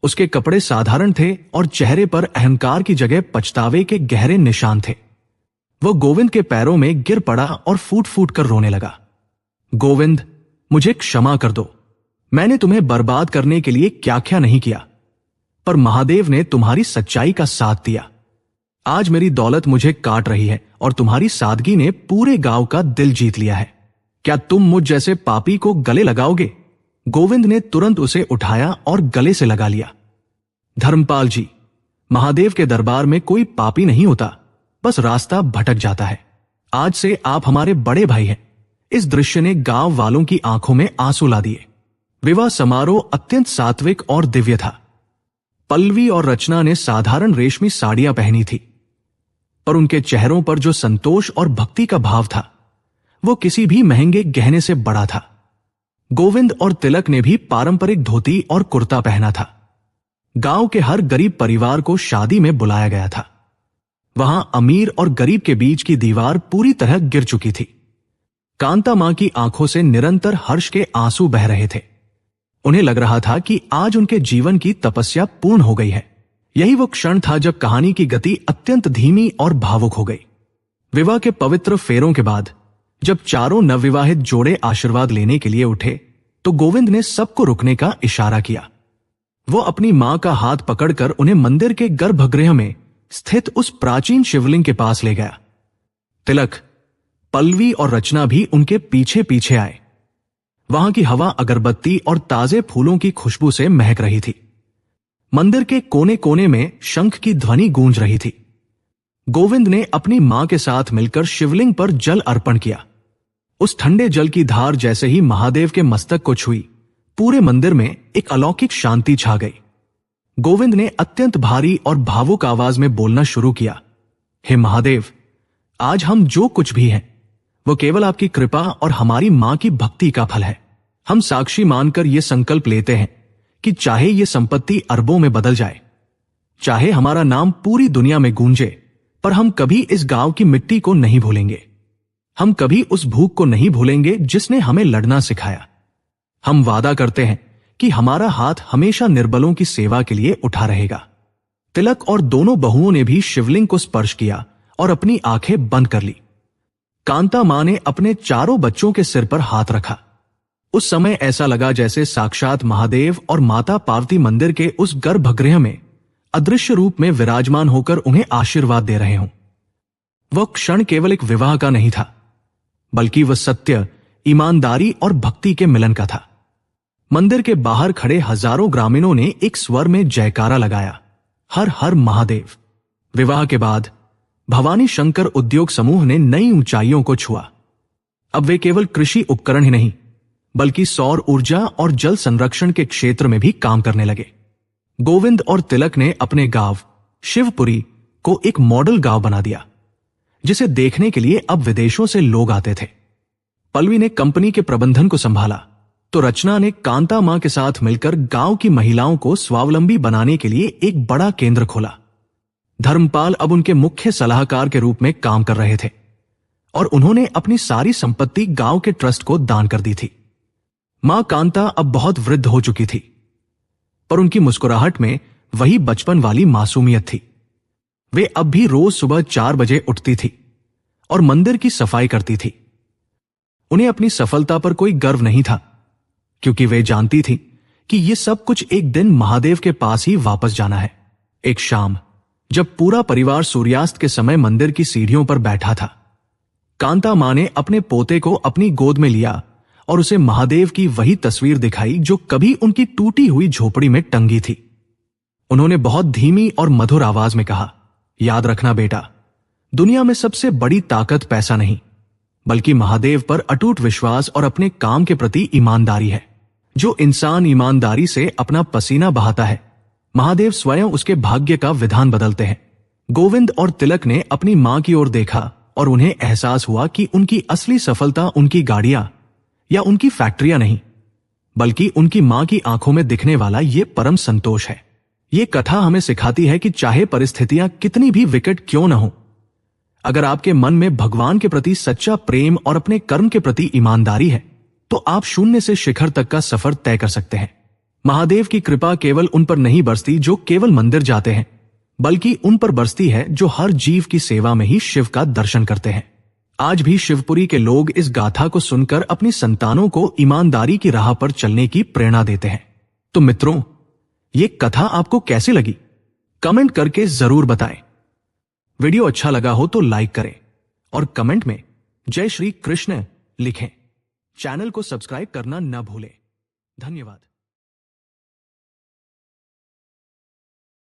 उसके कपड़े साधारण थे और चेहरे पर अहंकार की जगह पछतावे के गहरे निशान थे। वह गोविंद के पैरों में गिर पड़ा और फूट फूट कर रोने लगा। गोविंद, मुझे क्षमा कर दो। मैंने तुम्हें बर्बाद करने के लिए क्या क्या नहीं किया, पर महादेव ने तुम्हारी सच्चाई का साथ दिया। आज मेरी दौलत मुझे काट रही है और तुम्हारी सादगी ने पूरे गांव का दिल जीत लिया है। क्या तुम मुझ जैसे पापी को गले लगाओगे? गोविंद ने तुरंत उसे उठाया और गले से लगा लिया। धर्मपाल जी, महादेव के दरबार में कोई पापी नहीं होता, बस रास्ता भटक जाता है। आज से आप हमारे बड़े भाई हैं। इस दृश्य ने गांव वालों की आंखों में आंसू ला दिए। विवाह समारोह अत्यंत सात्विक और दिव्य था। पल्लवी और रचना ने साधारण रेशमी साड़ियां पहनी थी, पर उनके चेहरों पर जो संतोष और भक्ति का भाव था वो किसी भी महंगे गहने से बड़ा था। गोविंद और तिलक ने भी पारंपरिक धोती और कुर्ता पहना था। गांव के हर गरीब परिवार को शादी में बुलाया गया था। वहां अमीर और गरीब के बीच की दीवार पूरी तरह गिर चुकी थी। कांता मां की आंखों से निरंतर हर्ष के आंसू बह रहे थे। उन्हें लग रहा था कि आज उनके जीवन की तपस्या पूर्ण हो गई है। यही वो क्षण था जब कहानी की गति अत्यंत धीमी और भावुक हो गई। विवाह के पवित्र फेरों के बाद जब चारों नवविवाहित जोड़े आशीर्वाद लेने के लिए उठे तो गोविंद ने सबको रुकने का इशारा किया। वो अपनी मां का हाथ पकड़कर उन्हें मंदिर के गर्भगृह में स्थित उस प्राचीन शिवलिंग के पास ले गया। तिलक, पल्लवी और रचना भी उनके पीछे पीछे आए। वहां की हवा अगरबत्ती और ताजे फूलों की खुशबू से महक रही थी। मंदिर के कोने कोने में शंख की ध्वनि गूंज रही थी। गोविंद ने अपनी मां के साथ मिलकर शिवलिंग पर जल अर्पण किया। उस ठंडे जल की धार जैसे ही महादेव के मस्तक को छुई, पूरे मंदिर में एक अलौकिक शांति छा गई। गोविंद ने अत्यंत भारी और भावुक आवाज में बोलना शुरू किया। हे महादेव, आज हम जो कुछ भी हैं वो केवल आपकी कृपा और हमारी मां की भक्ति का फल है। हम साक्षी मानकर यह संकल्प लेते हैं कि चाहे ये संपत्ति अरबों में बदल जाए, चाहे हमारा नाम पूरी दुनिया में गूंजे, पर हम कभी इस गांव की मिट्टी को नहीं भूलेंगे। हम कभी उस भूख को नहीं भूलेंगे जिसने हमें लड़ना सिखाया। हम वादा करते हैं कि हमारा हाथ हमेशा निर्बलों की सेवा के लिए उठा रहेगा। तिलक और दोनों बहुओं ने भी शिवलिंग को स्पर्श किया और अपनी आंखें बंद कर ली। कांता मां ने अपने चारों बच्चों के सिर पर हाथ रखा। उस समय ऐसा लगा जैसे साक्षात महादेव और माता पार्वती मंदिर के उस गर्भगृह में अदृश्य रूप में विराजमान होकर उन्हें आशीर्वाद दे रहे हों। वह क्षण केवल एक विवाह का नहीं था, बल्कि वह सत्य, ईमानदारी और भक्ति के मिलन का था। मंदिर के बाहर खड़े हजारों ग्रामीणों ने एक स्वर में जयकारा लगाया, हर हर महादेव। विवाह के बाद भवानी शंकर उद्योग समूह ने नई ऊंचाइयों को छुआ। अब वे केवल कृषि उपकरण ही नहीं, बल्कि सौर ऊर्जा और जल संरक्षण के क्षेत्र में भी काम करने लगे। गोविंद और तिलक ने अपने गांव शिवपुरी को एक मॉडल गांव बना दिया, जिसे देखने के लिए अब विदेशों से लोग आते थे। पल्लवी ने कंपनी के प्रबंधन को संभाला, तो रचना ने कांता मां के साथ मिलकर गांव की महिलाओं को स्वावलंबी बनाने के लिए एक बड़ा केंद्र खोला। धर्मपाल अब उनके मुख्य सलाहकार के रूप में काम कर रहे थे और उन्होंने अपनी सारी संपत्ति गांव के ट्रस्ट को दान कर दी थी। मां कांता अब बहुत वृद्ध हो चुकी थी, पर उनकी मुस्कुराहट में वही बचपन वाली मासूमियत थी। वे अब भी रोज सुबह 4 बजे उठती थी और मंदिर की सफाई करती थी। उन्हें अपनी सफलता पर कोई गर्व नहीं था, क्योंकि वे जानती थी कि यह सब कुछ एक दिन महादेव के पास ही वापस जाना है। एक शाम जब पूरा परिवार सूर्यास्त के समय मंदिर की सीढ़ियों पर बैठा था, कांता मां ने अपने पोते को अपनी गोद में लिया और उसे महादेव की वही तस्वीर दिखाई जो कभी उनकी टूटी हुई झोपड़ी में टंगी थी। उन्होंने बहुत धीमी और मधुर आवाज में कहा, याद रखना बेटा, दुनिया में सबसे बड़ी ताकत पैसा नहीं, बल्कि महादेव पर अटूट विश्वास और अपने काम के प्रति ईमानदारी है। जो इंसान ईमानदारी से अपना पसीना बहाता है, महादेव स्वयं उसके भाग्य का विधान बदलते हैं। गोविंद और तिलक ने अपनी मां की ओर देखा और उन्हें एहसास हुआ कि उनकी असली सफलता उनकी गाड़ियां या उनकी फैक्ट्रियां नहीं, बल्कि उनकी मां की आंखों में दिखने वाला ये परम संतोष है। ये कथा हमें सिखाती है कि चाहे परिस्थितियां कितनी भी विकट क्यों न हो, अगर आपके मन में भगवान के प्रति सच्चा प्रेम और अपने कर्म के प्रति ईमानदारी है, तो आप शून्य से शिखर तक का सफर तय कर सकते हैं। महादेव की कृपा केवल उन पर नहीं बरसती जो केवल मंदिर जाते हैं, बल्कि उन पर बरसती है जो हर जीव की सेवा में ही शिव का दर्शन करते हैं। आज भी शिवपुरी के लोग इस गाथा को सुनकर अपनी संतानों को ईमानदारी की राह पर चलने की प्रेरणा देते हैं। तो मित्रों, ये कथा आपको कैसी लगी? कमेंट करके जरूर बताएं। वीडियो अच्छा लगा हो तो लाइक करें और कमेंट में जय श्री कृष्ण लिखें। चैनल को सब्सक्राइब करना न भूलें। धन्यवाद।